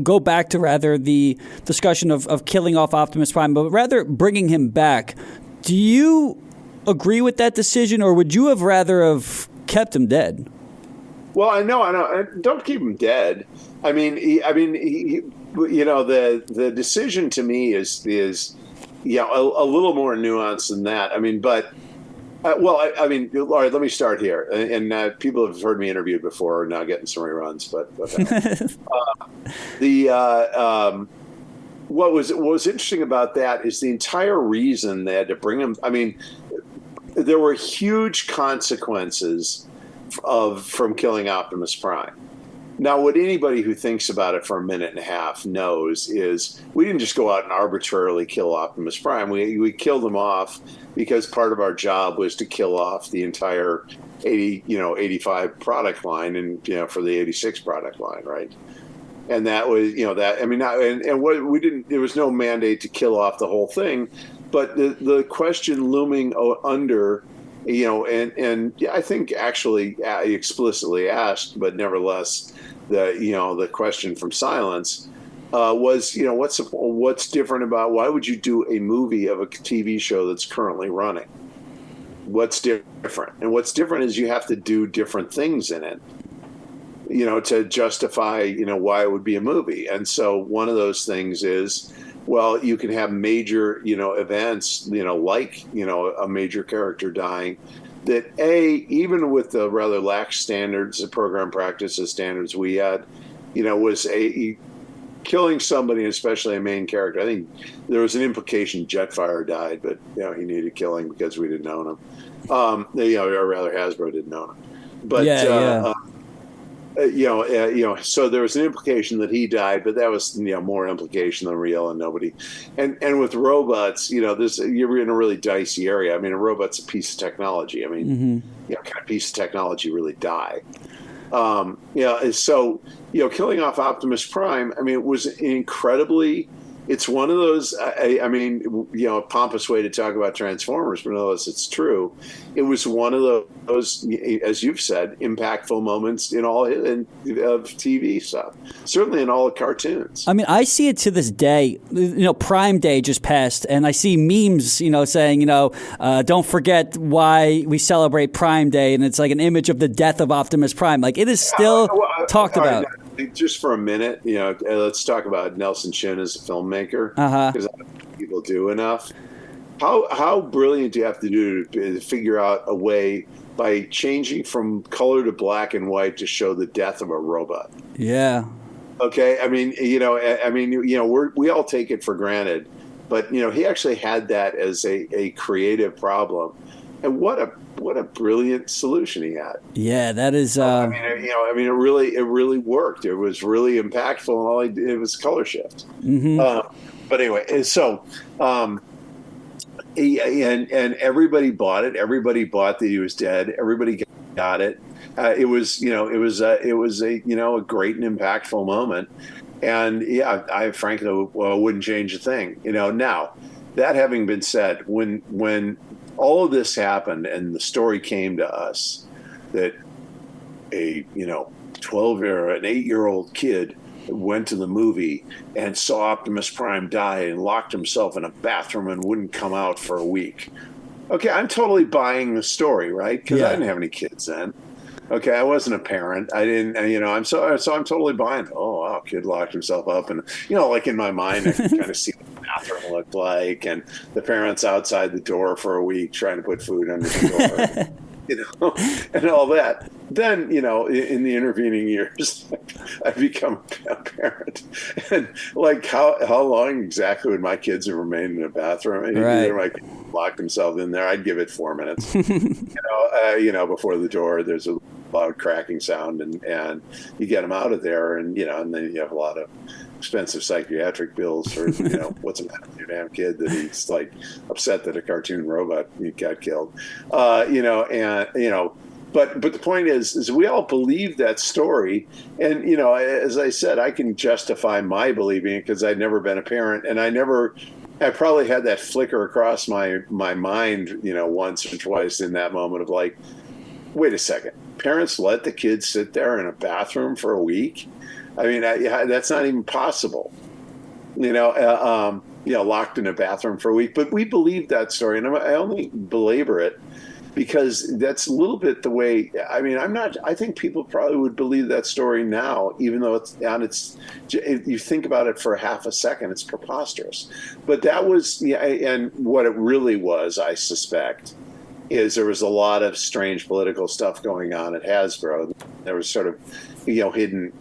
[SPEAKER 1] go back to rather the discussion of killing off Optimus Prime, but rather bringing him back. Do you agree with that decision, or would you have rather have kept him dead?
[SPEAKER 2] Well, I know. Don't keep him dead. I mean, the decision to me is a little more nuanced than that. I mean, but I mean, all right. Let me start here. And people have heard me interviewed before, are now getting some reruns. But what was interesting about that is the entire reason they had to bring him. I mean, there were huge consequences from killing Optimus Prime. Now, what anybody who thinks about it for a minute and a half knows is we didn't just go out and arbitrarily kill Optimus Prime. We killed him off because part of our job was to kill off the entire 85 product line and for the 86 product line, right? And that was what we didn't. There was no mandate to kill off the whole thing, but the question looming under. And I think actually explicitly asked, but nevertheless, the question from silence was, what's different about why would you do a movie of a TV show that's currently running? What's different? And what's different is you have to do different things in it, to justify, why it would be a movie. And so one of those things is, well, you can have major, events, like, a major character dying that even with the rather lax standards, the program practices standards we had, was killing somebody, especially a main character. I think there was an implication Jetfire died, but, he needed killing because we didn't own him. Or rather Hasbro didn't own him. But, so there was an implication that he died, but that was more implication than real, and nobody. And with robots, you're in a really dicey area. I mean, a robot's a piece of technology. I mean, can a piece of technology really die? So killing off Optimus Prime. I mean, it was incredibly. It's one of those. I mean, a pompous way to talk about Transformers, but nonetheless, it's true. It was one of those, as you've said, impactful moments in all of TV stuff. Certainly in all the cartoons.
[SPEAKER 1] I mean, I see it to this day. Prime Day just passed, and I see memes, saying, don't forget why we celebrate Prime Day, and it's like an image of the death of Optimus Prime. Like it is still talked about.
[SPEAKER 2] Just for a minute, let's talk about Nelson Chin as a filmmaker, because I don't think people do enough. How brilliant do you have to do to figure out a way by changing from color to black and white to show the death of a robot?
[SPEAKER 1] Yeah.
[SPEAKER 2] Okay. I mean, we all take it for granted, but he actually had that as a creative problem, and what a brilliant solution he had.
[SPEAKER 1] Yeah, that is.
[SPEAKER 2] I mean, it really worked. It was really impactful, and all he did was color shift. Mm-hmm. But anyway, so and everybody bought it. Everybody bought that he was dead. Everybody got it. It was a great and impactful moment. And I frankly wouldn't change a thing. Now that having been said, when all of this happened and the story came to us that a 8-year-old kid went to the movie and saw Optimus Prime die and locked himself in a bathroom and wouldn't come out for a week. Okay, I'm totally buying the story, right? Because I didn't have any kids then. Okay, I wasn't a parent. I didn't, I'm totally buying it. Oh, wow, kid locked himself up. And, like in my mind, I can kind of see what the bathroom looked like. And the parents outside the door for a week trying to put food under the door. And all that. Then, in the intervening years, I become a parent. And like, how long exactly would my kids have remained in a bathroom?
[SPEAKER 1] Right.
[SPEAKER 2] My kid locked himself in there. I'd give it 4 minutes. Before the door, there's a loud cracking sound, and you get them out of there, and then you have a lot of expensive psychiatric bills for what's the matter with your damn kid that he's like upset that a cartoon robot got killed, But the point is we all believe that story, and as I said, I can justify my believing it because I'd never been a parent, and I probably had that flicker across my mind, once or twice in that moment of like, wait a second, parents let the kids sit there in a bathroom for a week? I mean, that's not even possible. Locked in a bathroom for a week. But we believe that story, and I only belabor it because that's a little bit the way. I mean, I think people probably would believe that story now, even though if you think about it for half a second, it's preposterous. But that was, and what it really was, I suspect, is there was a lot of strange political stuff going on at Hasbro. There was sort of, hidden,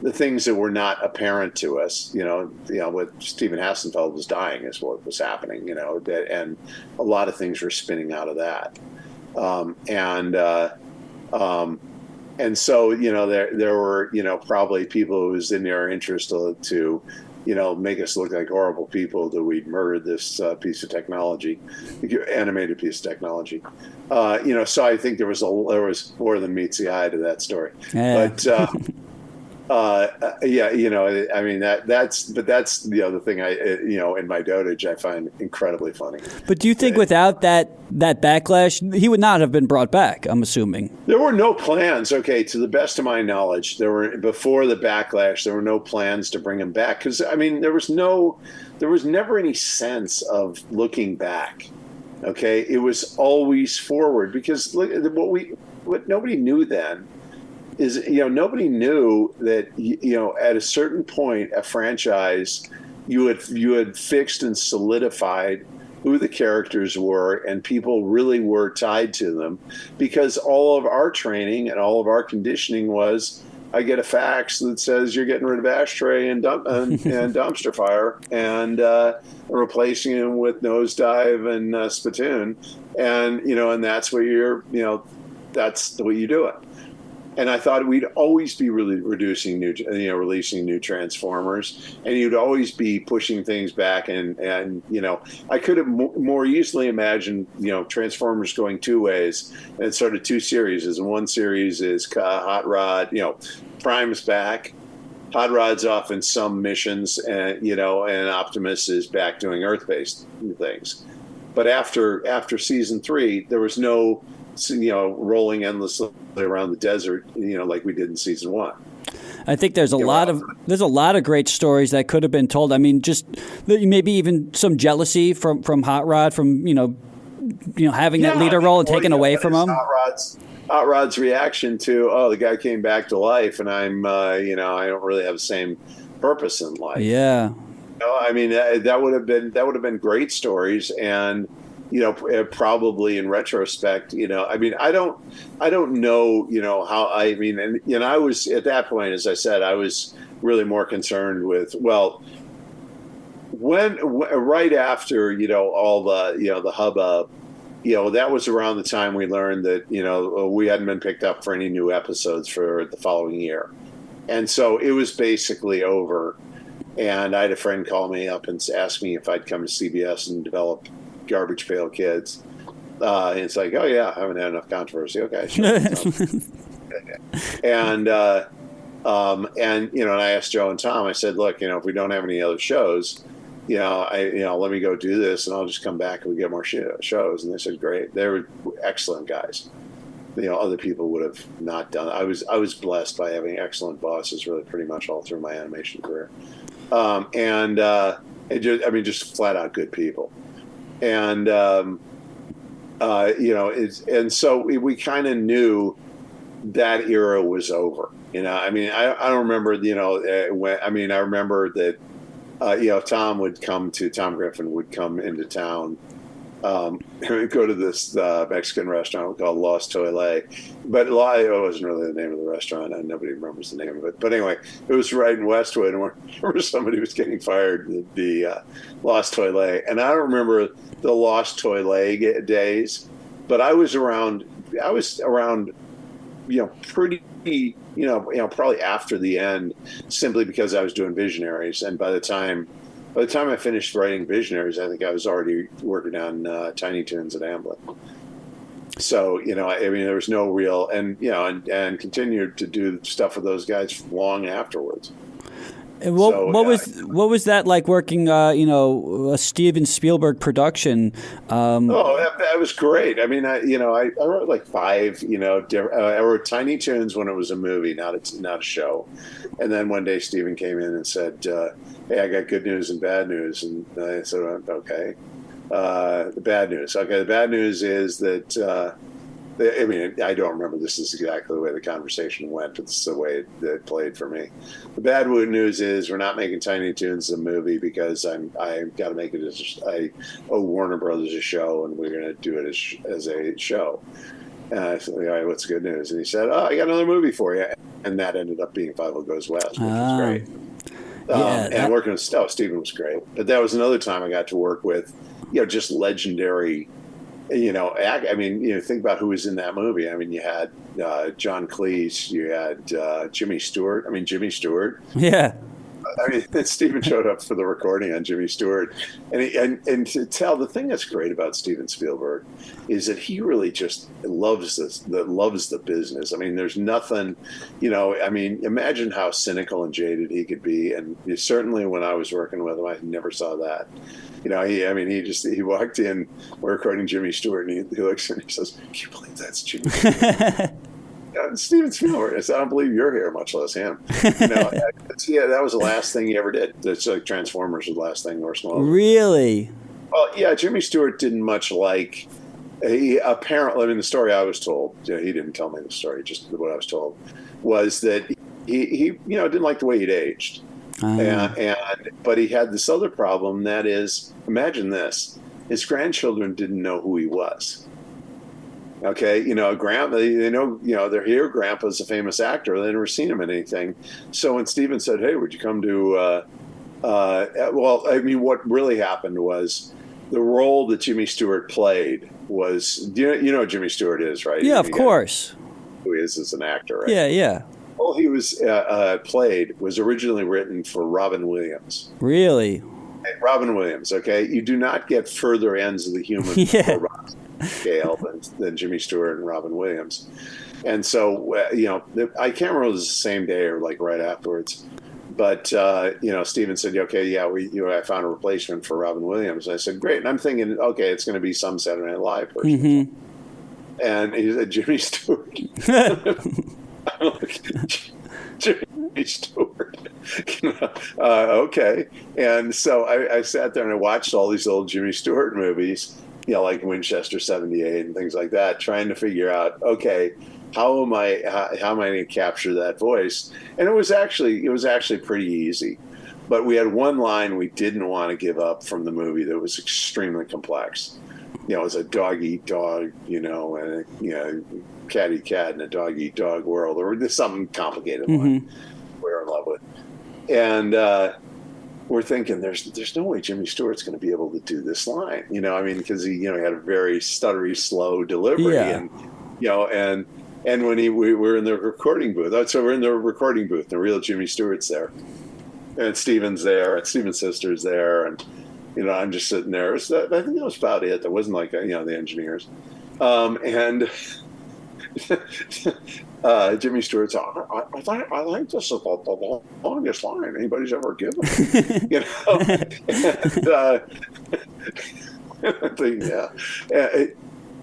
[SPEAKER 2] the things that were not apparent to us, what Stephen Hassenfeld was dying is what was happening, and a lot of things were spinning out of that. And so, there were, probably people who was in their interest to make us look like horrible people that we'd murdered this piece of technology, animated piece of technolomean so I think there was more than meets the eye to that story.
[SPEAKER 1] Yeah.
[SPEAKER 2] But I mean that's the other thing in my dotage I find incredibly funny.
[SPEAKER 1] But do you think without that backlash, he would not have been brought back? I'm assuming
[SPEAKER 2] there were no plans. Okay, to the best of my knowledge, before the backlash, there were no plans to bring him back because I mean there was never any sense of looking back. Okay, it was always forward because what nobody knew then is nobody knew that at a certain point a franchise you had fixed and solidified who the characters were and people really were tied to them because all of our training and all of our conditioning was I get a fax that says you're getting rid of Ashtray and Dumpster Fire and replacing them with Nosedive and Spittoon, and and that's what that's the way you do it. And I thought we'd always be really releasing new Transformers, and you'd always be pushing things back. And I could have more easily imagined, Transformers going two ways, and it's sort of two series. And one series is Hot Rod, Prime's back, Hot Rod's off in some missions, and and Optimus is back doing Earth-based things. But after season 3, there was no rolling endlessly around the desert, like we did in season 1.
[SPEAKER 1] I think there's a lot of great stories that could have been told. I mean, just maybe even some jealousy from Hot Rod, from having that leader role and taken away from him.
[SPEAKER 2] Hot Rod's reaction to the guy came back to life, and I'm I don't really have the same purpose in life.
[SPEAKER 1] Yeah.
[SPEAKER 2] I mean that would have been great stories, and probably in retrospect, I mean, I don't know, how, I mean, and, I was at that point, as I said, I was really more concerned with, right after, all the hubbub, that was around the time we learned that, we hadn't been picked up for any new episodes for the following year. And so it was basically over. And I had a friend call me up and ask me if I'd come to CBS and develop Garbage Pail Kids. And it's like, oh yeah, I haven't had enough controversy. Okay, sure. And I asked Joe and Tom, I said, look, if we don't have any other shows, let me go do this and I'll just come back and we get more shows. And they said, great. They were excellent guys. other people would have not done. I was blessed by having excellent bosses, really, pretty much all through my animation career, and just flat out good people, and and so we kind of knew that era was over. I don't remember, I remember that, Tom Griffin would come into town, we'd go to this Mexican restaurant called Los Toile, but it wasn't really the name of the restaurant, and nobody remembers the name of it. But anyway, it was right in Westwood, and where somebody was getting fired, the Los Toile. And I don't remember the Los Toile days, but I was around, pretty, probably after the end, simply because I was doing Visionaries. And by the time I finished writing Visionaries, I think I was already working on Tiny Toons at Amblin. So, there was no real, and continued to do stuff with those guys long afterwards.
[SPEAKER 1] And what was that like working, a Steven Spielberg production?
[SPEAKER 2] That was great. I wrote like 5, I wrote Tiny Toons when it was a movie, not a show. And then one day Steven came in and said, hey, I got good news and bad news. And I said, okay. The bad news. Okay, the bad news is that, I don't remember this is exactly the way the conversation went, but this is the way it played for me. The bad news is we're not making Tiny Toons a movie because I got to make it I owe Warner Brothers a show, and we're going to do it as a show. And I said, all right, what's the good news? And he said, I got another movie for you. And that ended up being Five Goes West, which was great. And working with Steven was great. But that was another time I got to work with, just legendary, think about who was in that movie. You had John Cleese, you had Jimmy Stewart.
[SPEAKER 1] Yeah.
[SPEAKER 2] Steven showed up for the recording on Jimmy Stewart, and to tell, the thing that's great about Steven Spielberg is that he really just loves the business. There's nothing, imagine how cynical and jaded he could be, and certainly when I was working with him, I never saw that. He walked in, we're recording Jimmy Stewart, and he looks and he says, "Can you believe that's Jimmy Stewart?" Steven Spielberg. I said, I don't believe you're here, much less him. That was the last thing he ever did. It's like Transformers was the last thing Orson Welles.
[SPEAKER 1] Really?
[SPEAKER 2] Well, yeah, Jimmy Stewart didn't much like. He apparently, the story I was told, he didn't tell me the story, just what I was told, was that he didn't like the way he'd aged. But he had this other problem, that is, imagine this, his grandchildren didn't know who he was. Okay, Grandpa, they know, they're here. Grandpa's a famous actor. They've never seen him in anything. So when Steven said, "Hey, would you come to?" What really happened was the role that Jimmy Stewart played was, you know who Jimmy Stewart is, right?
[SPEAKER 1] Yeah, of course.
[SPEAKER 2] Who he is as an actor, right?
[SPEAKER 1] Yeah.
[SPEAKER 2] Well, he was was originally written for Robin Williams.
[SPEAKER 1] Really?
[SPEAKER 2] Robin Williams. Okay, you do not get further ends of the human scale than Jimmy Stewart and Robin Williams. And so, I can't remember if it was the same day or like right afterwards, but, Steven said, okay, yeah, I found a replacement for Robin Williams. And I said, great. And I'm thinking, okay, it's going to be some Saturday Night Live person. Mm-hmm. And he said, Jimmy Stewart. Jimmy Stewart. Okay. And so I sat there and I watched all these old Jimmy Stewart movies, like Winchester 78 and things like that, trying to figure out, okay, how am I going to capture that voice? And it was actually pretty easy. But we had one line we didn't want to give up from the movie that was extremely complex. It was a dog-eat-dog, and a cat-eat-cat in a dog-eat-dog world, or there's something complicated line we're in love with. And we're thinking, there's no way Jimmy Stewart's going to be able to do this line, because he, had a very stuttery, slow delivery, and when we were in the recording booth, so we're in the recording booth, the real Jimmy Stewart's there, and Steven's there, and Steven's sister's there, and I'm just sitting there. I think that was about it. There wasn't like the engineers, and Jimmy Stewart's, I think this is the longest line anybody's ever given.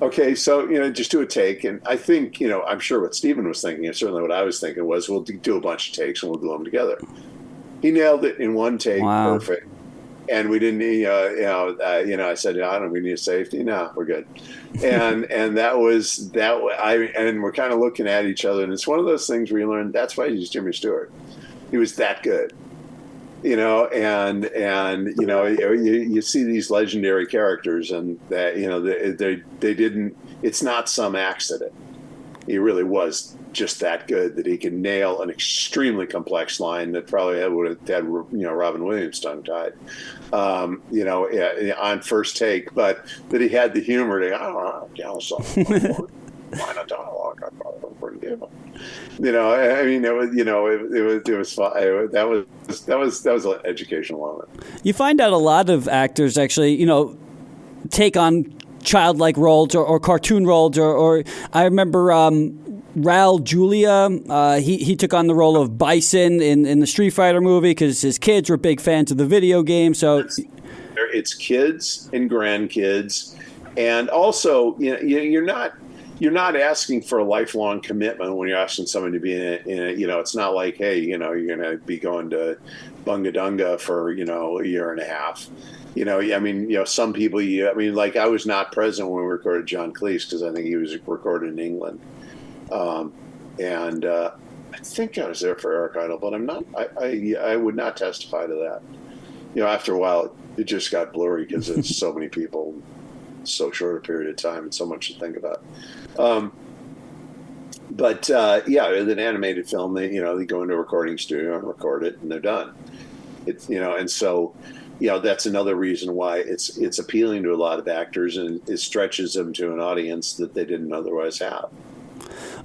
[SPEAKER 2] Okay, so just do a take, and I think I'm sure what Steven was thinking, and certainly what I was thinking was, we'll do a bunch of takes and we'll glue them together. He nailed it in one take,
[SPEAKER 1] Wow.
[SPEAKER 2] perfect. And we didn't, I said, I don't. We need a safety. No, we're good. And that was that. And we're kind of looking at each other, and it's one of those things where you learn that's why he's Jimmy Stewart. He was that good, you see these legendary characters, and that they didn't. It's not some accident. He really was just that good that he can nail an extremely complex line that probably would have had Robin Williams tongue tied, on first take, but that he had the humor to line of dialogue. I thought it was pretty good. It was fun. That was an educational moment.
[SPEAKER 1] You find out a lot of actors actually, take on childlike roles or cartoon roles, or I remember Raul Julia, he took on the role of Bison in the Street Fighter movie because his kids were big fans of the video game. So
[SPEAKER 2] it's kids and grandkids, and also you're not asking for a lifelong commitment when you're asking someone to be in it. It's not like, hey, you're going to be going to Bunga Dunga for a year and a half. Some people. Like I was not present when we recorded John Cleese because I think he was recorded in England. I think I was there for Eric Idle, but I'm not. I would not testify to that. After a while, it just got blurry because there's so many people, so short a period of time, and so much to think about. With an animated film, they go into a recording studio and record it, and they're done. And so. That's another reason why it's appealing to a lot of actors, and it stretches them to an audience that they didn't otherwise have.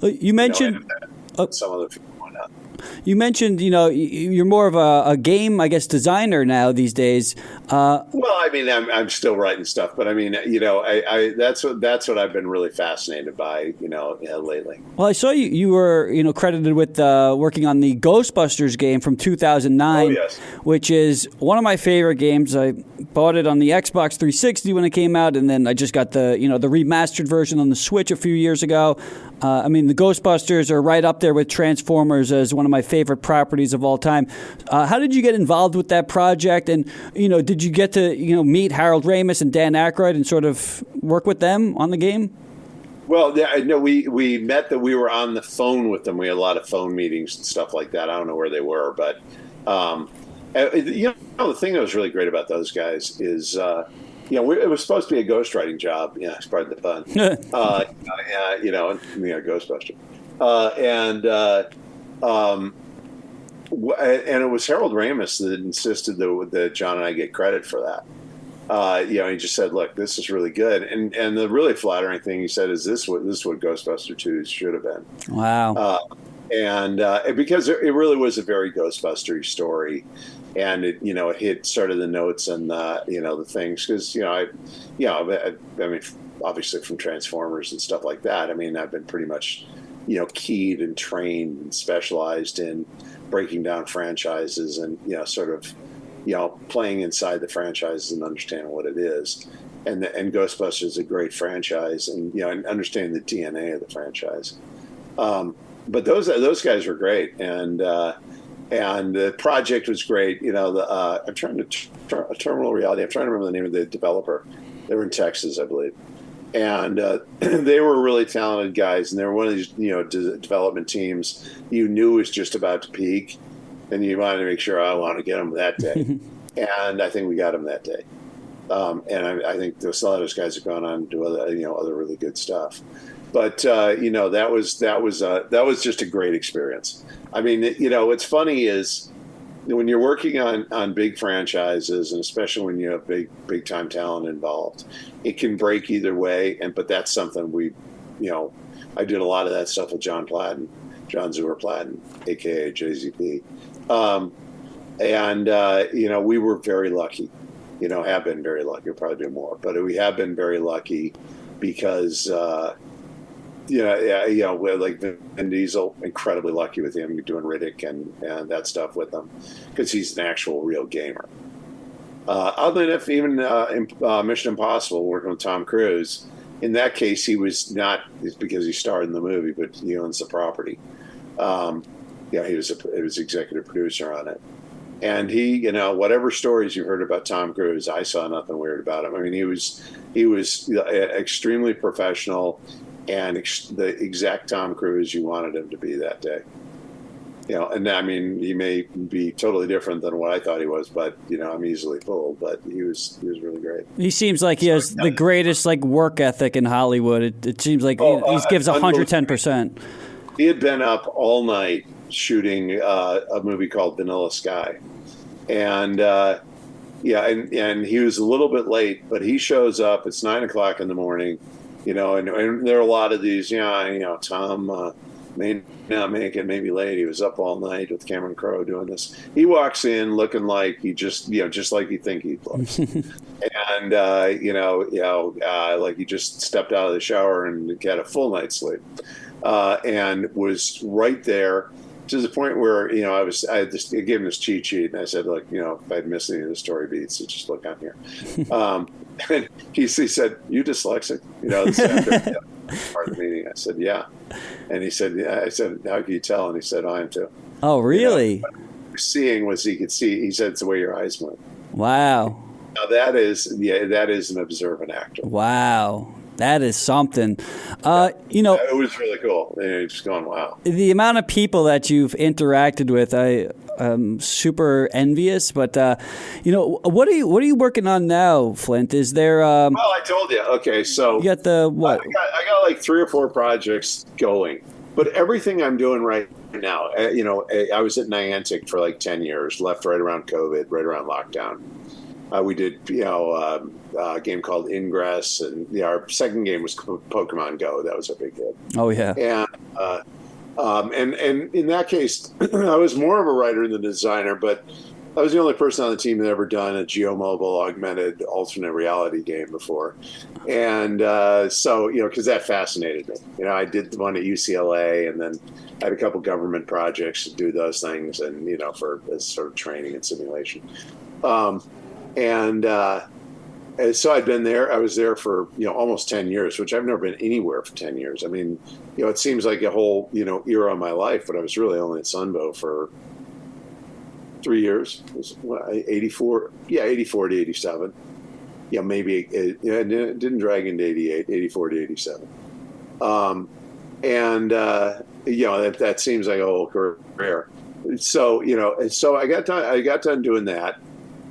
[SPEAKER 1] You mentioned
[SPEAKER 2] some other people might not.
[SPEAKER 1] You mentioned, you're more of a game, I guess, designer now these days.
[SPEAKER 2] I'm still writing stuff, but that's what I've been really fascinated by, lately.
[SPEAKER 1] Well, I saw you were, credited with working on the Ghostbusters game from 2009,
[SPEAKER 2] yes.
[SPEAKER 1] Which is one of my favorite games. I bought it on the Xbox 360 when it came out, and then I just got the remastered version on the Switch a few years ago. The Ghostbusters are right up there with Transformers as one of my favorite properties of all time. How did you get involved with that project? And, did you get to, meet Harold Ramis and Dan Aykroyd and sort of work with them on the game?
[SPEAKER 2] Well, yeah, no, we met that we were on the phone with them. We had a lot of phone meetings and stuff like that. I don't know where they were, but, the thing that was really great about those guys is, it was supposed to be a ghostwriting job. Yeah, it's part of the fun. Ghostbuster. And it was Harold Ramis that insisted that John and I get credit for that. He just said, "Look, this is really good." And the really flattering thing he said is, "This is what Ghostbuster 2 should have been."
[SPEAKER 1] Wow.
[SPEAKER 2] Because it really was a very Ghostbuster story. And it hit sort of the notes and the things because obviously from Transformers and stuff like that. I've been pretty much keyed and trained and specialized in breaking down franchises and sort of playing inside the franchises and understanding what it is. And Ghostbusters is a great franchise, and and understanding the DNA of the franchise. But those guys were great, and the project was great. I'm trying to Terminal Reality. I'm trying to remember the name of the developer. They were in Texas, I believe, and they were really talented guys. And they were one of these development teams you knew was just about to peak, and you wanted to make sure I want to get them that day. And I think we got them that day. And I think a lot of those guys have gone on to do other really good stuff. But that was just a great experience. What's funny is when you're working on big franchises, and especially when you have big time talent involved, it can break either way. But that's something I did a lot of that stuff with John Zeuer Platten, aka JZP, we were very lucky. Have been very lucky. We'll probably do more, but we have been very lucky because. We're like Vin Diesel, incredibly lucky with him doing Riddick and that stuff with him because he's an actual real gamer. Other than even Mission Impossible, working with Tom Cruise, in that case, he was not, it's because he starred in the movie, but he owns the property. He was executive producer on it. And he, whatever stories you heard about Tom Cruise, I saw nothing weird about him. I mean, he was extremely professional and the exact Tom Cruise you wanted him to be that day. And I mean, he may be totally different than what I thought he was, but I'm easily fooled. But he was really great.
[SPEAKER 1] He seems like he has the greatest work ethic in Hollywood. It seems like he gives 110%.
[SPEAKER 2] He had been up all night shooting a movie called Vanilla Sky, and and he was a little bit late, but he shows up. It's 9:00 in the morning, and there are a lot of these. Tom may not make it, maybe late. He was up all night with Cameron Crowe doing this. He walks in looking like he just like you think he looks, and like he just stepped out of the shower and had a full night's sleep, and was right there. To the point where, I gave him this cheat sheet and I said, look, if I'd missed any of the story beats, so just look on here. And he said, you dyslexic? This after part of the meeting. I said, yeah. And he said, yeah. I said, how can you tell? And he said, I am too.
[SPEAKER 1] Oh, really?
[SPEAKER 2] Seeing was he could see. He said, it's the way your eyes move.
[SPEAKER 1] Wow.
[SPEAKER 2] Now that is an observant actor. Wow.
[SPEAKER 1] That is something.
[SPEAKER 2] It was really cool. Just going, wow.
[SPEAKER 1] The amount of people that you've interacted with, I'm super envious. But what are you working on now, Flint? Is there?
[SPEAKER 2] Well, I told you. Okay, so
[SPEAKER 1] you got the what?
[SPEAKER 2] I got like 3 or 4 projects going, but everything I'm doing right now. I was at Niantic for like 10 years. Left right around COVID, right around lockdown. We did, a game called Ingress, and our second game was Pokemon Go. That was a big hit.
[SPEAKER 1] Oh yeah.
[SPEAKER 2] And in that case, I was more of a writer than a designer, but I was the only person on the team that ever done a geomobile augmented alternate reality game before, and so because that fascinated me. I did the one at UCLA, and then I had a couple government projects to do those things, and for as sort of training and simulation. And so I'd been there. I was there for almost 10 years, which I've never been anywhere for 10 years. I mean, it seems like a whole era of my life, but I was really only at Sunbow for 3 years. It was 84 to 87. Maybe it didn't drag into 88, 84 to 87. That seems like a whole career. So I got done doing that.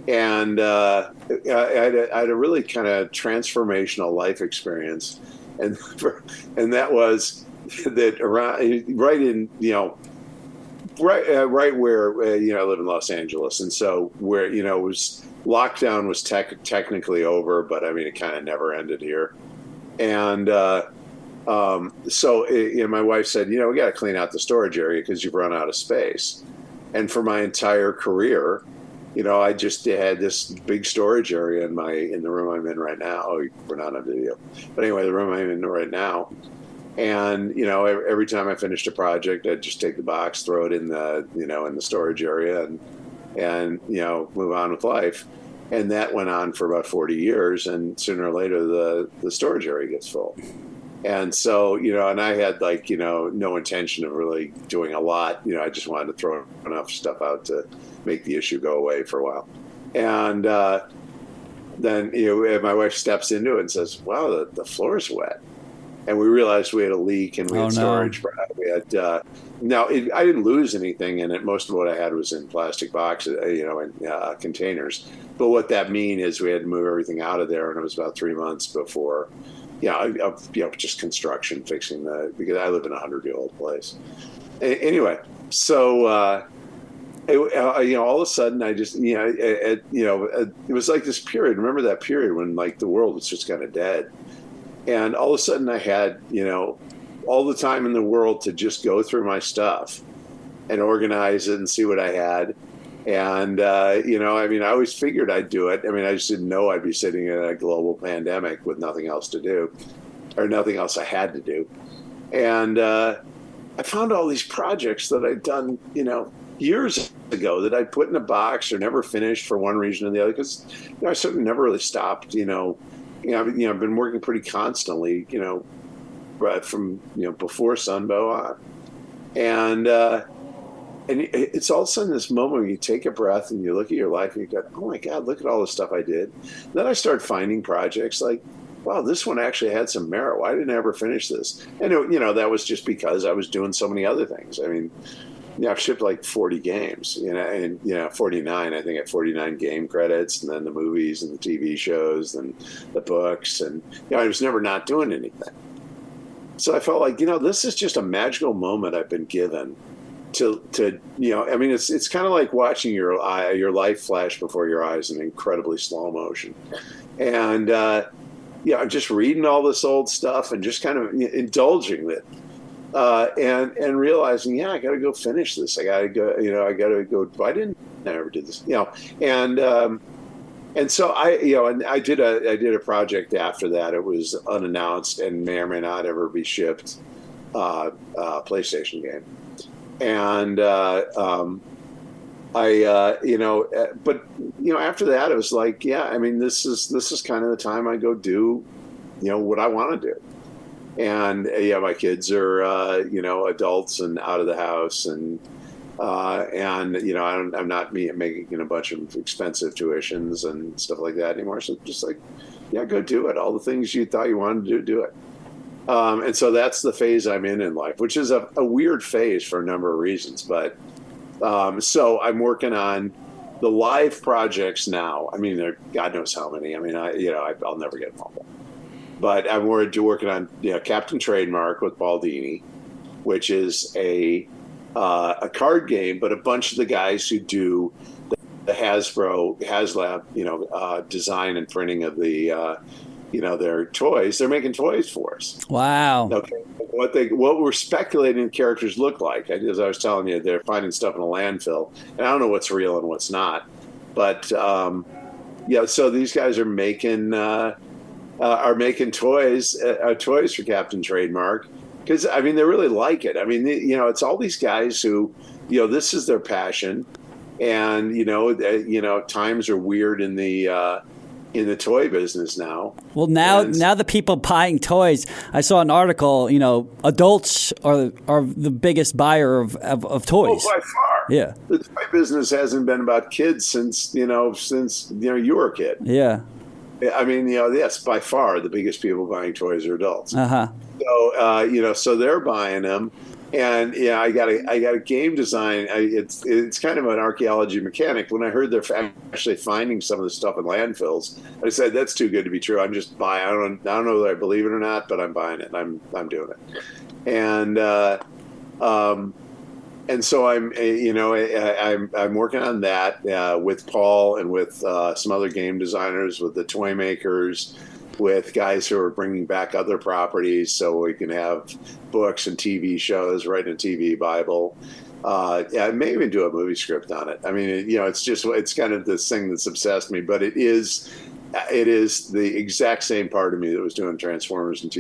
[SPEAKER 2] And I had a really kind of transformational life experience, and that was that right where I live in Los Angeles, and so where was lockdown was technically over, but I mean it kind of never ended here, and so my wife said, we got to clean out the storage area because you've run out of space, and for my entire career. I just had this big storage area in the room I'm in right now. Oh, we're not on video, but anyway, the room I'm in right now. And every time I finished a project, I'd just take the box, throw it in the in the storage area, and move on with life. And that went on for about 40 years, and sooner or later the storage area gets full. And so, and I had no intention of really doing a lot. I just wanted to throw enough stuff out to make the issue go away for a while. And then, my wife steps into it and says, wow, the floor is wet. And we realized we had a leak and we had storage. We had, I didn't lose anything in it. Most of what I had was in plastic boxes, in containers. But what that means is we had to move everything out of there. And it was about 3 months before, just construction, fixing because I live in a 100-year-old place. Anyway, so, all of a sudden I just, it was like this period. Remember that period when the world was just kind of dead. And all of a sudden I had, all the time in the world to just go through my stuff and organize it and see what I had. And, I always figured I'd do it. I mean, I just didn't know I'd be sitting in a global pandemic with nothing else to do or nothing else I had to do. And I found all these projects that I'd done, years ago that I put in a box or never finished for one reason or the other. Because I certainly never really stopped, I've been working pretty constantly, right from before Sunbow on, and it's all of a sudden this moment where you take a breath and you look at your life and you go, oh my God, look at all the stuff I did. And then I started finding projects like, wow, this one actually had some merit. Why didn't I ever finish this? And that was just because I was doing so many other things. I mean, I've shipped like 40 games, and 49. I think I had 49 game credits, and then the movies and the TV shows and the books, and I was never not doing anything. So I felt like this is just a magical moment I've been given to it's kind of like watching your life flash before your eyes in incredibly slow motion, and I'm just reading all this old stuff and just kind of indulging it. And realizing, I got to go finish this. I got to go, I got to go. Why didn't I ever do this? And so I did a project after that. It was unannounced and may or may not ever be shipped, PlayStation game. And but after that, it was like, this is kind of the time I go do, what I want to do. And my kids are adults and out of the house, and I'm not making a bunch of expensive tuitions and stuff like that anymore. So just like, go do it. All the things you thought you wanted to do it. And so that's the phase I'm in life, which is a weird phase for a number of reasons. But so I'm working on the live projects now. I mean, there are God knows how many. I mean, I'll never get them all. But I'm working on Captain Trademark with Baldini, which is a card game, but a bunch of the guys who do the HasLab, design and printing of the their toys. They're making toys for us.
[SPEAKER 1] Wow.
[SPEAKER 2] Okay. What we're speculating the characters look like, as I was telling you, they're finding stuff in a landfill, and I don't know what's real and what's not. But so these guys are making toys for Captain Trademark, because they really like it. I mean, it's all these guys who, this is their passion, and times are weird in the toy business now.
[SPEAKER 1] Well, now the people buying toys, I saw an article. Adults are the biggest buyer of toys.
[SPEAKER 2] Oh, by far.
[SPEAKER 1] Yeah.
[SPEAKER 2] The toy business hasn't been about kids since you were a kid.
[SPEAKER 1] Yeah.
[SPEAKER 2] I mean, yes, by far the biggest people buying toys are adults.
[SPEAKER 1] Uh-huh.
[SPEAKER 2] So, so they're buying them, and I got a game design. It's kind of an archaeology mechanic. When I heard they're actually finding some of the stuff in landfills, I said that's too good to be true. I'm just buying. I don't know whether I believe it or not, but I'm buying it. I'm doing it, and so I'm working on that with Paul and with some other game designers, with the toy makers, with guys who are bringing back other properties so we can have books and TV shows, write a TV Bible. I may even do a movie script on it. I mean, it's kind of this thing that's obsessed me, but it is the exact same part of me that was doing Transformers and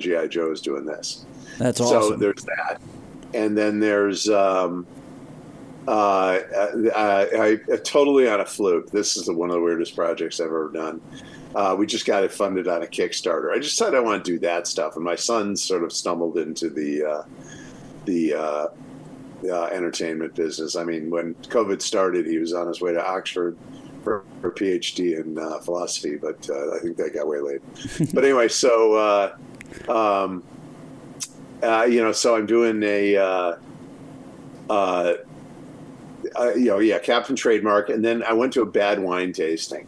[SPEAKER 2] G.I. Joe is doing this.
[SPEAKER 1] That's awesome.
[SPEAKER 2] So there's that. And then there's I totally on a fluke. This is one of the weirdest projects I've ever done. We just got it funded on a Kickstarter. I just said I want to do that stuff, and my son sort of stumbled into the entertainment business. I mean, when COVID started, he was on his way to Oxford for a PhD in philosophy, but I think that got waylaid. But anyway, so. So I'm doing Captain Trademark, and then I went to a bad wine tasting.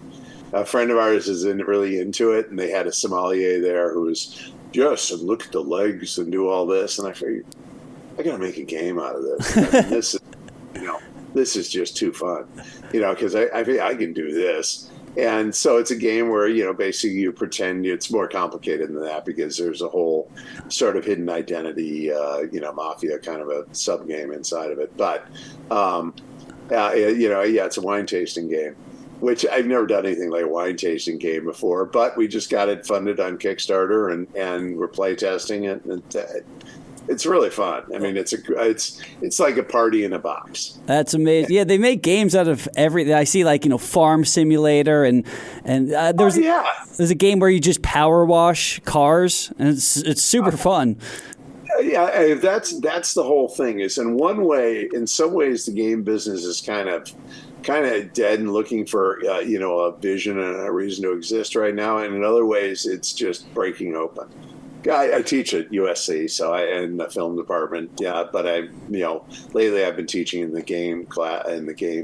[SPEAKER 2] A friend of ours is really into it, and they had a sommelier there who was and look at the legs and do all this, and I figured I got to make a game out of this. I mean, this is just too fun, because I think I can do this. And so it's a game where, basically you pretend it's more complicated than that, because there's a whole sort of hidden identity, mafia kind of a sub game inside of it. But, it's a wine tasting game, which I've never done anything like a wine tasting game before, but we just got it funded on Kickstarter and we're play testing it. And It's really fun. I mean, it's like a party in a box.
[SPEAKER 1] That's amazing. Yeah, they make games out of everything. I see, like, Farm Simulator, and there's a game where you just power wash cars, and it's super fun.
[SPEAKER 2] Yeah, that's the whole thing. Is in some ways, the game business is kind of dead and looking for a vision and a reason to exist right now. And in other ways, it's just breaking open. I teach at USC, so in the film department. Yeah, but lately I've been teaching in the game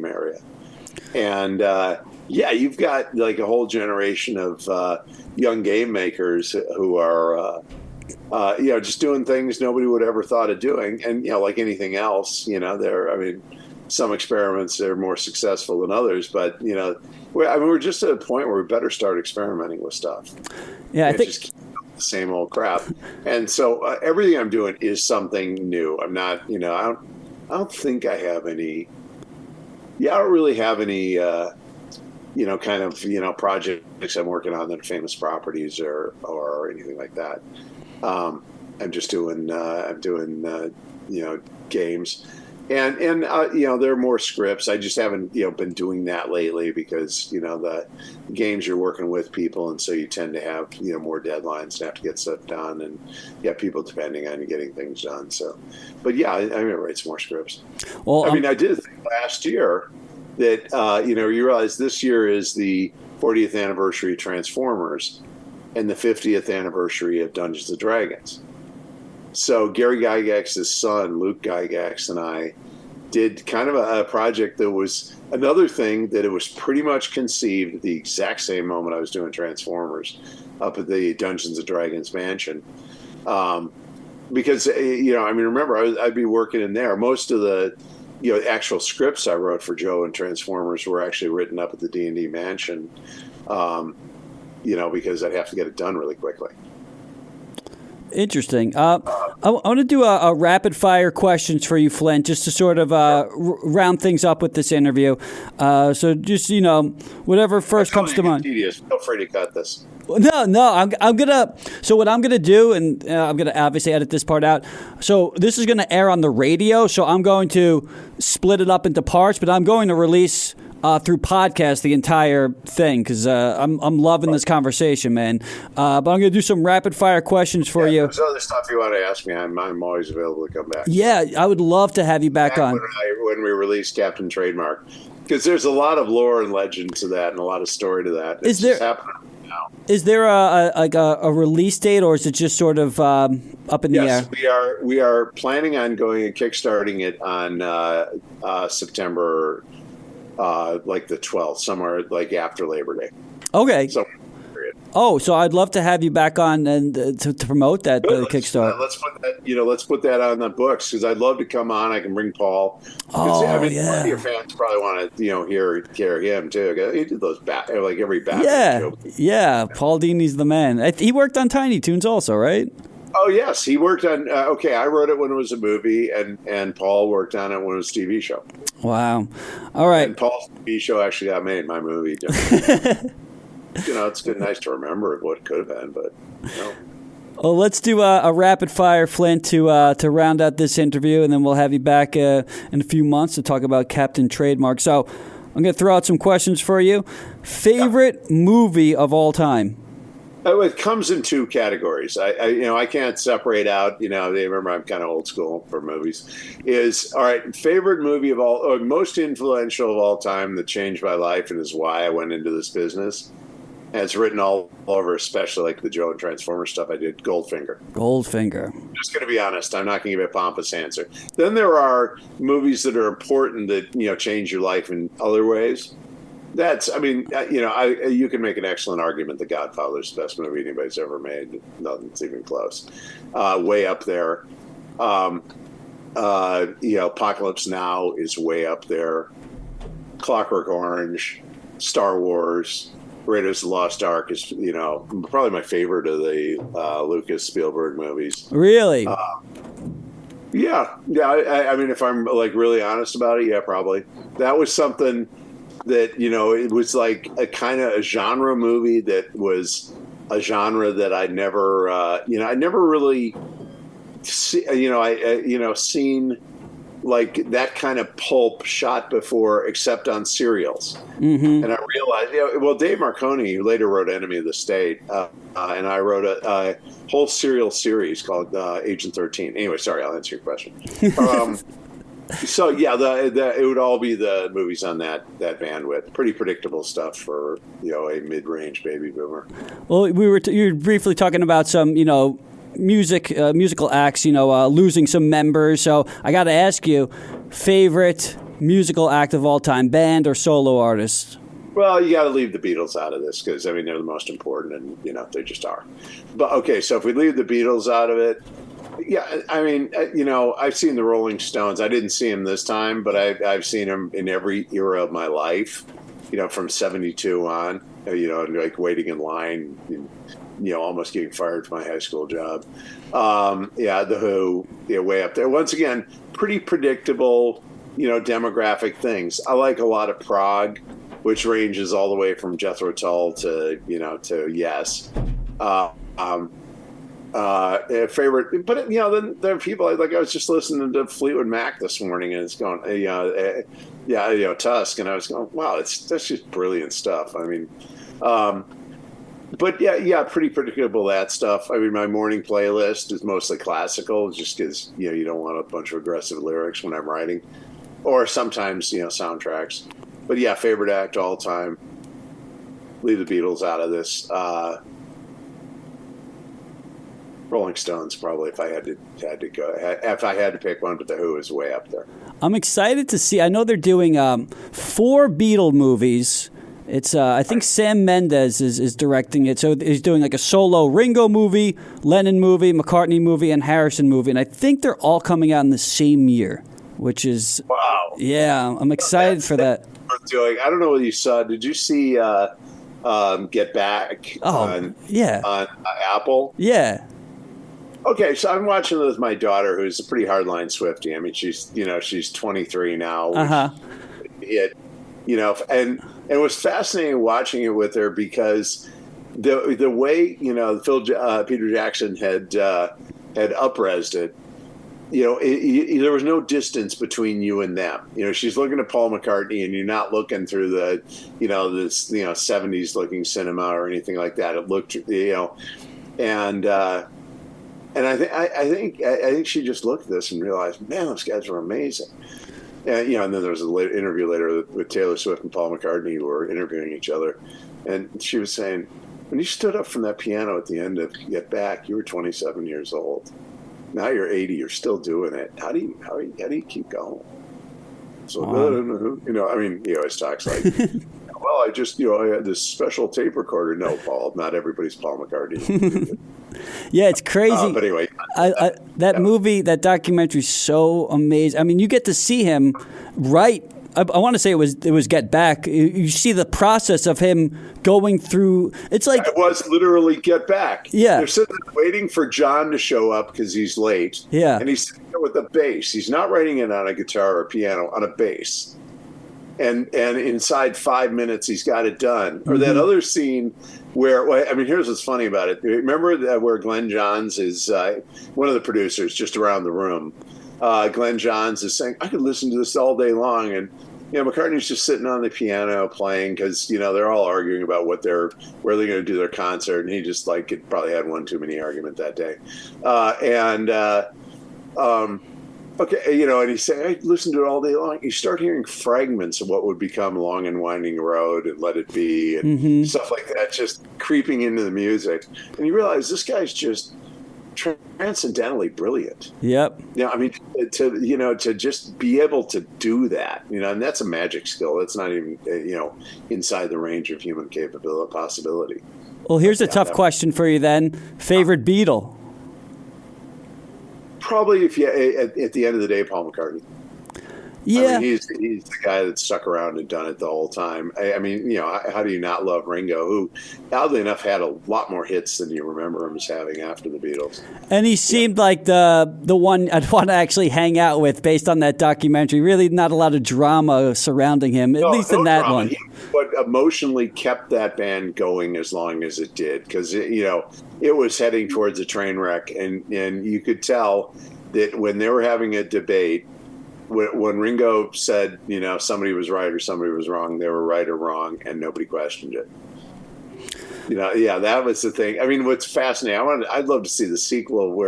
[SPEAKER 2] area, and you've got like a whole generation of young game makers who are just doing things nobody would ever thought of doing, and like anything else, some experiments are more successful than others, but we're just at a point where we better start experimenting with stuff.
[SPEAKER 1] Yeah, I think
[SPEAKER 2] just the same old crap. And so everything I'm doing is something new. I'm not, I don't think I have any. Yeah, I don't really have any, projects I'm working on that are famous properties or anything like that. I'm just doing, games. And there are more scripts. I just haven't, been doing that lately because, the games you're working with people. And so you tend to have, more deadlines and have to get stuff done. And people depending on you getting things done. So, but yeah, I'm going to write some more scripts.
[SPEAKER 1] Well,
[SPEAKER 2] I did a thing last year that, you realize this year is the 40th anniversary of Transformers and the 50th anniversary of Dungeons and Dragons. So Gary Gygax's son, Luke Gygax, and I did kind of a project that was another thing that it was pretty much conceived at the exact same moment I was doing Transformers up at the Dungeons and Dragons mansion. Because, remember, I'd be working in there. Most of the, actual scripts I wrote for Joe and Transformers were actually written up at the D&D mansion, because I'd have to get it done really quickly.
[SPEAKER 1] Interesting. I want to do a rapid fire questions for you, Flint, just to sort of round things up with this interview. So just, whatever first comes to mind.
[SPEAKER 2] Tedious. Feel free to cut this.
[SPEAKER 1] No, I'm gonna. So what I'm gonna do, and I'm gonna obviously edit this part out. So this is gonna air on the radio. So I'm going to split it up into parts, but I'm going to release through podcast the entire thing because I'm loving this conversation, man. But I'm gonna do some rapid fire questions for you.
[SPEAKER 2] If there's other stuff you want to ask me, I'm always available to come back.
[SPEAKER 1] Yeah, I would love to have you back on
[SPEAKER 2] when we release Captain Trademark, because there's a lot of lore and legend to that and a lot of story to that. It's just happening now.
[SPEAKER 1] Is there a release date, or is it just sort of up in the air?
[SPEAKER 2] Yes, we are planning on going and kickstarting it on September, like the 12th, somewhere like after Labor Day.
[SPEAKER 1] Okay.
[SPEAKER 2] So,
[SPEAKER 1] so I'd love to have you back on and to promote that Kickstarter.
[SPEAKER 2] Let's put that on the books because I'd love to come on. I can bring Paul. A lot of your fans probably want to hear him too. He did those like every Batman joke.
[SPEAKER 1] Yeah. Paul Dini's the man. He worked on Tiny Toons also, right?
[SPEAKER 2] Oh yes, he worked on. I wrote it when it was a movie, and Paul worked on it when it was a TV show.
[SPEAKER 1] Wow. All right.
[SPEAKER 2] And Paul's TV show actually got made. My movie. It's nice to remember what it could have been, but.
[SPEAKER 1] Well, let's do a rapid fire, Flint, to round out this interview, and then we'll have you back in a few months to talk about Captain Trademark. So I'm going to throw out some questions for you. Favorite movie of all time?
[SPEAKER 2] It comes in two categories. I can't separate out. They remember I'm kind of old school for movies. Is all right. Favorite movie of all, or most influential of all time that changed my life and is why I went into this business. And it's written all over, especially like the Joe and Transformers stuff I did. Goldfinger.
[SPEAKER 1] I'm
[SPEAKER 2] just going to be honest. I'm not going to give a pompous answer. Then there are movies that are important that change your life in other ways. You can make an excellent argument. The Godfather's the best movie anybody's ever made. Nothing's even close. Way up there. Apocalypse Now is way up there. Clockwork Orange, Star Wars, Raiders of the Lost Ark is, probably my favorite of the Lucas Spielberg movies.
[SPEAKER 1] Really?
[SPEAKER 2] Yeah. If I'm like really honest about it, yeah, probably. That was something that, it was like a kind of a genre movie that was a genre that I never, I never really seen like that kind of pulp shot before, except on serials. Mm-hmm. And I realized, Dave Marconi, who later wrote Enemy of the State, and I wrote a whole serial series called Agent 13. Anyway, sorry, I'll answer your question. So yeah, it would all be the movies on that bandwidth. Pretty predictable stuff for a mid-range baby boomer.
[SPEAKER 1] Well, you were briefly talking about some musical acts, losing some members. So I got to ask you, favorite musical act of all time, band or solo artist?
[SPEAKER 2] Well, you got to leave the Beatles out of this because they're the most important, and they just are. But okay, so if we leave the Beatles out of it. Yeah, I mean, I've seen the Rolling Stones. I didn't see them this time, but I've seen them in every era of my life, from 72 on, like waiting in line, almost getting fired from my high school job. The Who, way up there. Once again, pretty predictable, demographic things. I like a lot of prog, which ranges all the way from Jethro Tull to Yes. Favorite, but then there are people like I was just listening to Fleetwood Mac this morning, and it's going, Tusk, and I was going, wow, that's just brilliant stuff. I mean, but pretty predictable, that stuff. I mean, my morning playlist is mostly classical, just because you don't want a bunch of aggressive lyrics when I'm writing, or sometimes soundtracks. But favorite act all time. Leave the Beatles out of this. Rolling Stones, probably, if I had to go. If I had to pick one, but the Who is way up there. I'm
[SPEAKER 1] excited to see. I know they're doing 4 Beatle movies. It's I think Sam Mendes is directing it. So he's doing like a solo Ringo movie, Lennon movie, McCartney movie, and Harrison movie. And I think they're all coming out in the same year, which is
[SPEAKER 2] wow.
[SPEAKER 1] Yeah, I'm excited for that.
[SPEAKER 2] Doing. I don't know what you saw. Did you see Get Back on Apple?
[SPEAKER 1] Yeah.
[SPEAKER 2] Okay, so I'm watching it with my daughter, who's a pretty hardline Swiftie. I mean, she's 23 now. And it was fascinating watching it with her because the way Peter Jackson had up-resed it. There was no distance between you and them. She's looking at Paul McCartney, and you're not looking through the this 70s looking cinema or anything like that. It looked And I think she just looked at this and realized, man, those guys were amazing. And and then there was an interview later with Taylor Swift and Paul McCartney, who were interviewing each other, and she was saying, when you stood up from that piano at the end of Get Back, you were 27 years old. Now you're 80. You're still doing it. How do you keep going? So he always talks like. Well, I had this special tape recorder. No, Paul, not everybody's Paul McCartney.
[SPEAKER 1] Yeah, it's crazy.
[SPEAKER 2] But anyway,
[SPEAKER 1] movie, that documentary is so amazing. I mean, you get to see him right. I want to say it was Get Back. You see the process of him going through. It's like
[SPEAKER 2] it was literally Get Back.
[SPEAKER 1] Yeah,
[SPEAKER 2] they're sitting there waiting for John to show up because he's late.
[SPEAKER 1] Yeah,
[SPEAKER 2] and he's sitting there with a bass. He's not writing it on a guitar or a piano, on a bass. And inside 5 minutes, he's got it done. Or that other scene where, here's what's funny about it. Remember where Glenn Johns is one of the producers just around the room. Glenn Johns is saying, I could listen to this all day long. And McCartney's just sitting on the piano playing because, they're all arguing about where they're going to do their concert. And he just probably had one too many argument that day. Okay, and he's saying, I listened to it all day long. You start hearing fragments of what would become Long and Winding Road and Let It Be and stuff like that, just creeping into the music. And you realize this guy's just transcendentally brilliant.
[SPEAKER 1] Yep.
[SPEAKER 2] To just be able to do that, and that's a magic skill. That's not even, inside the range of human capability, possibility.
[SPEAKER 1] Well, here's a tough question for you then. Favorite Beatle?
[SPEAKER 2] Probably, at the end of the day, Paul McCartney.
[SPEAKER 1] Yeah.
[SPEAKER 2] I mean, he's the guy that stuck around and done it the whole time. I mean, how do you not love Ringo, who, oddly enough, had a lot more hits than you remember him as having after the Beatles.
[SPEAKER 1] And he seemed like the one I'd want to actually hang out with based on that documentary. Really not a lot of drama surrounding him, at least in that
[SPEAKER 2] drama.
[SPEAKER 1] one.
[SPEAKER 2] But emotionally kept that band going as long as it did, because, it was heading towards a train wreck. And you could tell that when they were having a debate, when Ringo said, somebody was right or somebody was wrong, they were right or wrong, and nobody questioned it. That was the thing. I mean, what's fascinating, I'd love to see the sequel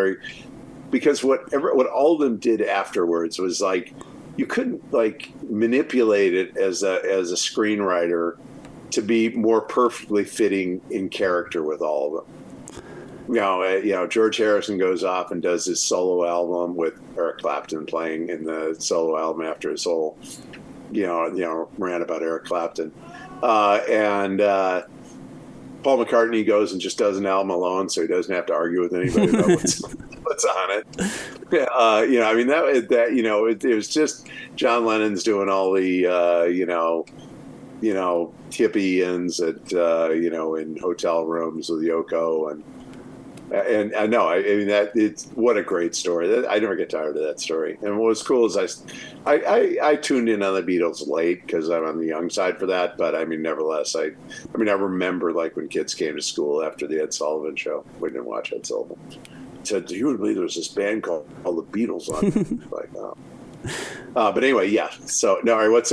[SPEAKER 2] because what all of them did afterwards was like, you couldn't like manipulate it as a screenwriter to be more perfectly fitting in character with all of them. George Harrison goes off and does his solo album with Eric Clapton playing in the solo album after his whole, rant about Eric Clapton. And Paul McCartney goes and just does an album alone, so he doesn't have to argue with anybody about what's on it. It was just John Lennon's doing all the, hippie ins at, in hotel rooms with Yoko and I know, that it's what a great story. I never get tired of that story. And what was cool is I tuned in on the Beatles late because I'm on the young side for that. But I mean, nevertheless, I remember like when kids came to school after the Ed Sullivan show. We didn't watch Ed Sullivan. Said, "Do you believe there was this band called the Beatles on?" Like, oh. But anyway, yeah. So, no, all right, what's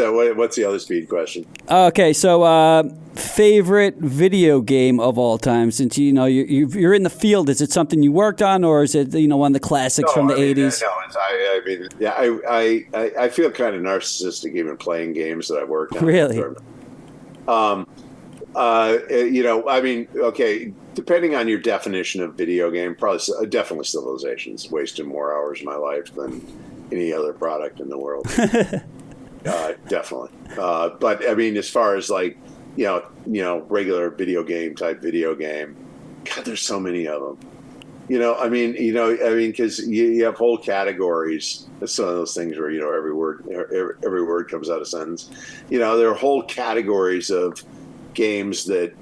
[SPEAKER 2] the other speed question?
[SPEAKER 1] Okay, so favorite video game of all time, since you're in the field. Is it something you worked on, or is it one of the classics from the 80s?
[SPEAKER 2] I feel kind of narcissistic even playing games that I've worked on.
[SPEAKER 1] Really?
[SPEAKER 2] Okay, depending on your definition of video game, definitely Civilization's wasted more hours of my life than any other product in the world. Definitely. But I mean, as far as like, regular video game, God, there's so many of them. Because you have whole categories. It's some of those things where, every word comes out of a sentence. There are whole categories of games that,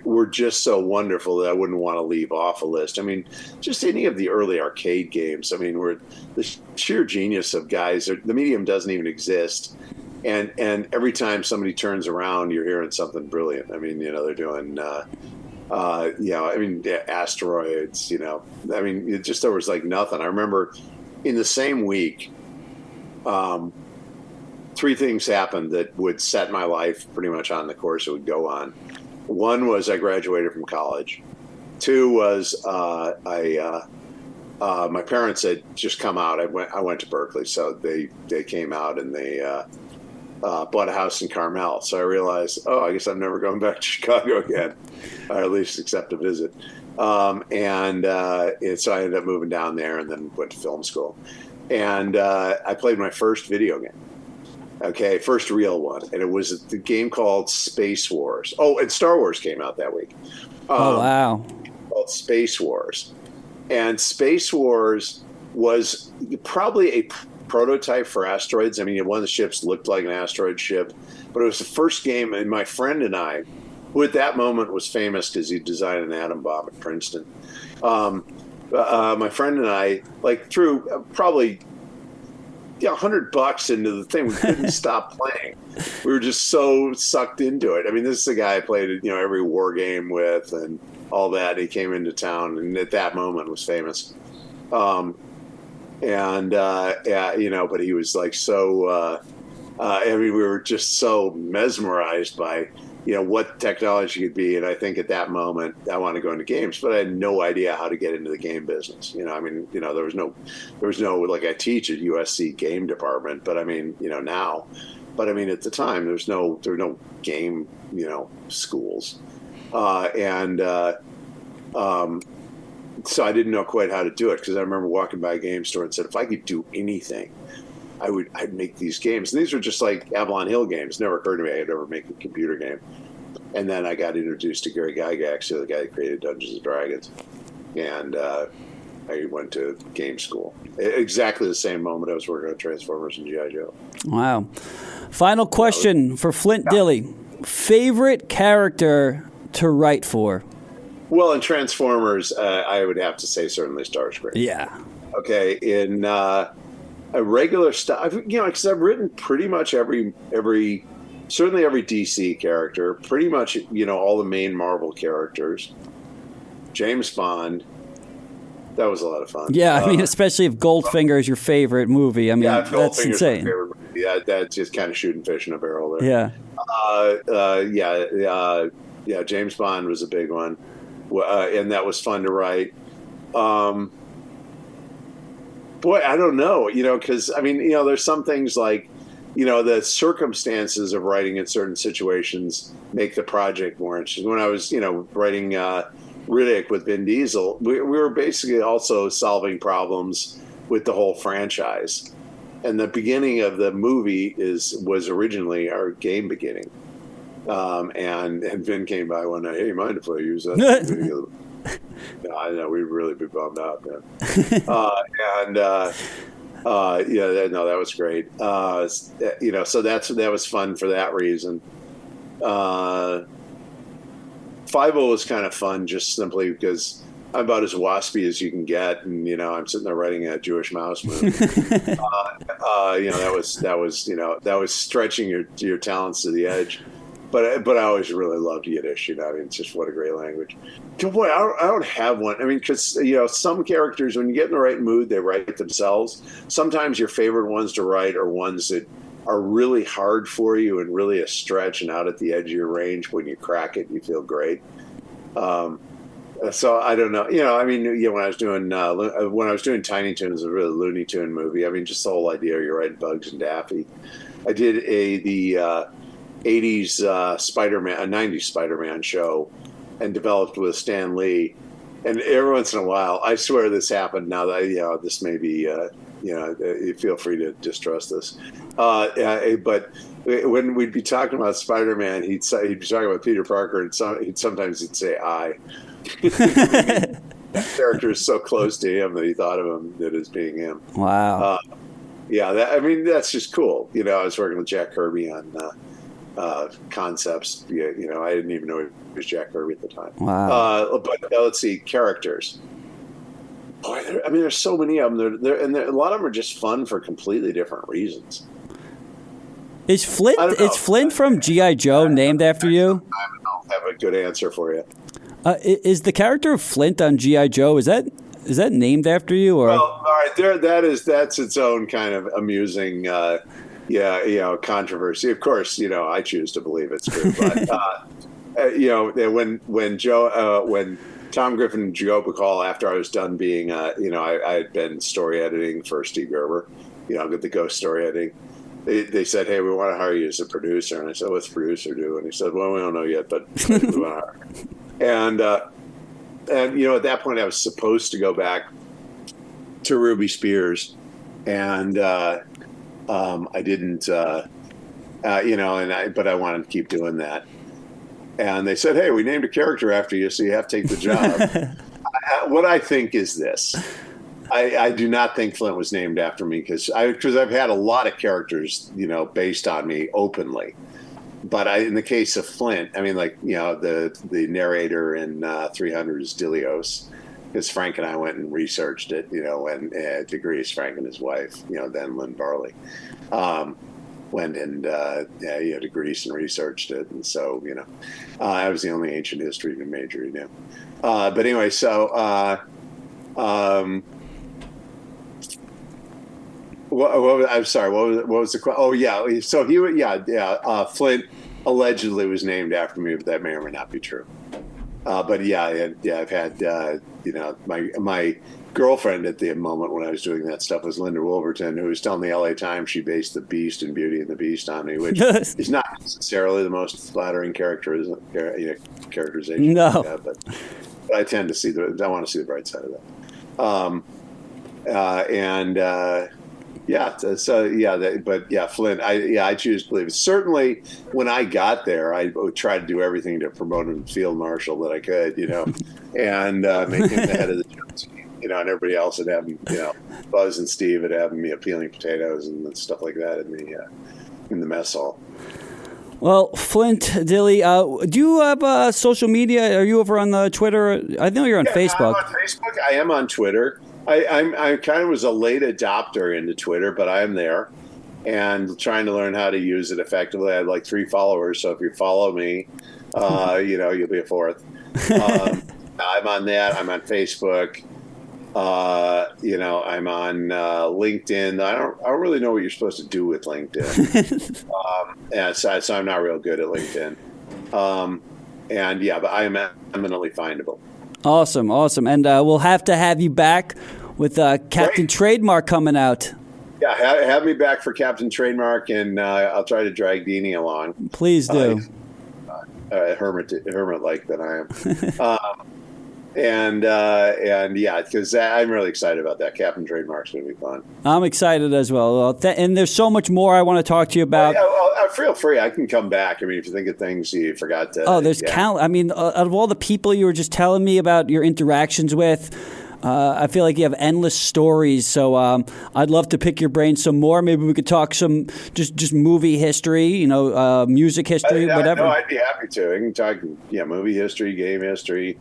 [SPEAKER 2] were just so wonderful that I wouldn't want to leave off a list. I mean, just any of the early arcade games. I mean, where the sheer genius of guys, the medium doesn't even exist. And every time somebody turns around, you're hearing something brilliant. I mean, they're doing, asteroids, there was like nothing. I remember in the same week, three things happened that would set my life pretty much on the course it would go on. One was I graduated from college. Two was my parents had just come out. I went to Berkeley, so they came out and they bought a house in Carmel. So I realized, I guess I'm never going back to Chicago again, or at least except to visit. And so I ended up moving down there and then went to film school. And I played my first video game. Okay, first real one. And it was the game called Space Wars. Oh, and Star Wars came out that week.
[SPEAKER 1] Oh, wow.
[SPEAKER 2] Called Space Wars. And Space Wars was probably a prototype for asteroids. I mean, one of the ships looked like an asteroid ship, but it was the first game. And my friend and I, who at that moment was famous because he designed an atom bomb at Princeton, my friend and I, like, threw probably $100 into the thing. We couldn't stop playing. We were just so sucked into it. I mean, this is the guy I played, every war game with and all that. He came into town and at that moment was famous. But he was like so, we were just so mesmerized by, what technology could be. And I think at that moment I wanted to go into games, but I had no idea how to get into the game business. There was no, like, I teach at USC game department, but I mean, now, but I mean, at the time there were no game, schools. So I didn't know quite how to do it, because I remember walking by a game store and said, if I could do anything, I'd make these games. And these were just like Avalon Hill games. Never occurred to me I'd ever make a computer game. And then I got introduced to Gary Gygax, the guy that created Dungeons and Dragons. And I went to game school. Exactly the same moment I was working on Transformers and G.I. Joe.
[SPEAKER 1] Wow. Final question for Flint Dille. Favorite character to write for?
[SPEAKER 2] Well, in Transformers, I would have to say certainly Starscream.
[SPEAKER 1] Yeah.
[SPEAKER 2] Okay, in a regular stuff, because I've written pretty much certainly every DC character, pretty much, all the main Marvel characters. James Bond, that was a lot of fun.
[SPEAKER 1] Yeah, I mean, especially if Goldfinger is your favorite movie. I mean, that's insane.
[SPEAKER 2] Yeah, that's just kind of shooting fish in a barrel there.
[SPEAKER 1] Yeah.
[SPEAKER 2] James Bond was a big one, and that was fun to write. Boy, I don't know, because, there's some things like, the circumstances of writing in certain situations make the project more interesting. When I was, writing Riddick with Vin Diesel, we were basically also solving problems with the whole franchise. And the beginning of the movie was originally our game beginning. And Vin came by one night, hey, you mind if I use that? No, I know, we'd really be bummed out, man. That was great. So that was fun for that reason. 5-0 was kind of fun just simply because I'm about as waspy as you can get, and I'm sitting there writing a Jewish mouse movie. That was stretching your talents to the edge. But I always really loved Yiddish. It's just what a great language. Boy, I don't have one. Because some characters, when you get in the right mood, they write themselves. Sometimes your favorite ones to write are ones that are really hard for you and really a stretch and out at the edge of your range. When you crack it, you feel great. So I don't know. When I was doing Tiny Toons, a really Looney Tune movie. Just the whole idea you're writing Bugs and Daffy. I did the 80s Spider-Man, a 90s Spider-Man show, and developed with Stan Lee. And every once in a while, I swear this happened. Now that this may be, feel free to distrust this. But when we'd be talking about Spider-Man, he'd be talking about Peter Parker, and sometimes he'd say "I." That character is so close to him that he thought of him as being him.
[SPEAKER 1] Wow.
[SPEAKER 2] That's just cool. I was working with Jack Kirby on concepts. I didn't even know it was Jack Kirby at the time.
[SPEAKER 1] Wow.
[SPEAKER 2] But let's see, characters. Boy, there's so many of them. A lot of them are just fun for completely different reasons.
[SPEAKER 1] Is Flint from G.I. Joe named after you?
[SPEAKER 2] I don't have a good answer for you.
[SPEAKER 1] Is the character of Flint on G.I. Joe, is that named after you? Or?
[SPEAKER 2] Well, all right, that's its own kind of amusing controversy. Of course, I choose to believe it's true. But when Tom Griffin and Joe Bacall, after I was done being, I had been story editing for Steve Gerber, the ghost story editing. They said, hey, we want to hire you as a producer. And I said, what's the producer do? And he said, well, we don't know yet, but we want to hire. And at that point, I was supposed to go back to Ruby Spears. And I didn't, but I wanted to keep doing that. And they said, hey, we named a character after you, so you have to take the job. What I think is this. I do not think Flint was named after me because I've had a lot of characters, based on me openly. But in the case of Flint, the narrator in 300 is Dilios. Because Frank and I went and researched it, and degrees, Frank and his wife, then Lynn Barley, went and to Greece and researched it. And so, I was the only ancient history major he knew. But anyway, so I'm sorry. What was the question? Oh yeah. So Flint allegedly was named after me, but that may or may not be true. But I've had my girlfriend at the moment when I was doing that stuff was Linda Wolverton, who was telling the LA Times she based the Beast and Beauty and the Beast on me, which is not necessarily the most flattering characterization.
[SPEAKER 1] No,
[SPEAKER 2] but I tend to see I want to see the bright side of that. Flint. I choose to believe it. Certainly, when I got there, I tried to do everything to promote him field marshal that I could, and make him the head of the jump team. and everybody else would have, Buzz and Steve would have me peeling potatoes and stuff like that in the mess hall.
[SPEAKER 1] Well, Flint, Dille, do you have social media? Are you over on the Twitter? I know you're on Facebook.
[SPEAKER 2] I'm on Facebook. I am on Twitter. I kind of was a late adopter into Twitter, but I am there and trying to learn how to use it effectively. I have like 3 followers, so if you follow me, you'll be a 4th. I'm on that. I'm on Facebook. I'm on LinkedIn. I don't really know what you're supposed to do with LinkedIn. So I'm not real good at LinkedIn. But I am eminently findable.
[SPEAKER 1] Awesome. And we'll have to have you back with Captain Trademark coming out.
[SPEAKER 2] Yeah, have me back for Captain Trademark, and I'll try to drag Deanie along.
[SPEAKER 1] Please do.
[SPEAKER 2] Hermit-like that I am. Because I'm really excited about that. Captain Trademark's going to be fun.
[SPEAKER 1] I'm excited as well. And there's so much more I want to talk to you about.
[SPEAKER 2] Feel free. I can come back. I mean, if you think of things you forgot to.
[SPEAKER 1] There's count. I mean, out of all the people you were just telling me about your interactions with, I feel like you have endless stories. So I'd love to pick your brain some more. Maybe we could talk some just movie history, music history, whatever.
[SPEAKER 2] No, I'd be happy to. I can talk, movie history, game history,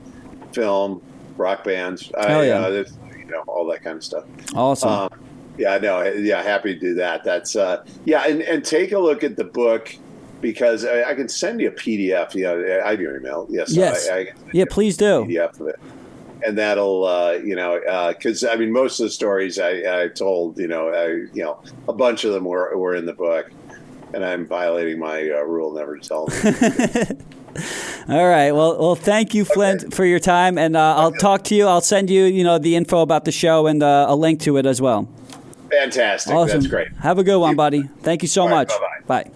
[SPEAKER 2] film, rock bands, all that kind of stuff.
[SPEAKER 1] Awesome.
[SPEAKER 2] Happy to do that. That's and take a look at the book, because I can send you a PDF. I have your email. Yes.
[SPEAKER 1] Please do.
[SPEAKER 2] PDF of it, and that'll because most of the stories I told, a bunch of them were in the book, and I'm violating my rule never to tell them.
[SPEAKER 1] All right. Well, thank you, Flint, for your time, and I'll talk to you. I'll send you, the info about the show and a link to it as well.
[SPEAKER 2] Fantastic.
[SPEAKER 1] Awesome.
[SPEAKER 2] That's great.
[SPEAKER 1] Have a good one, buddy. Thank you so much.
[SPEAKER 2] Bye-bye.
[SPEAKER 1] Bye.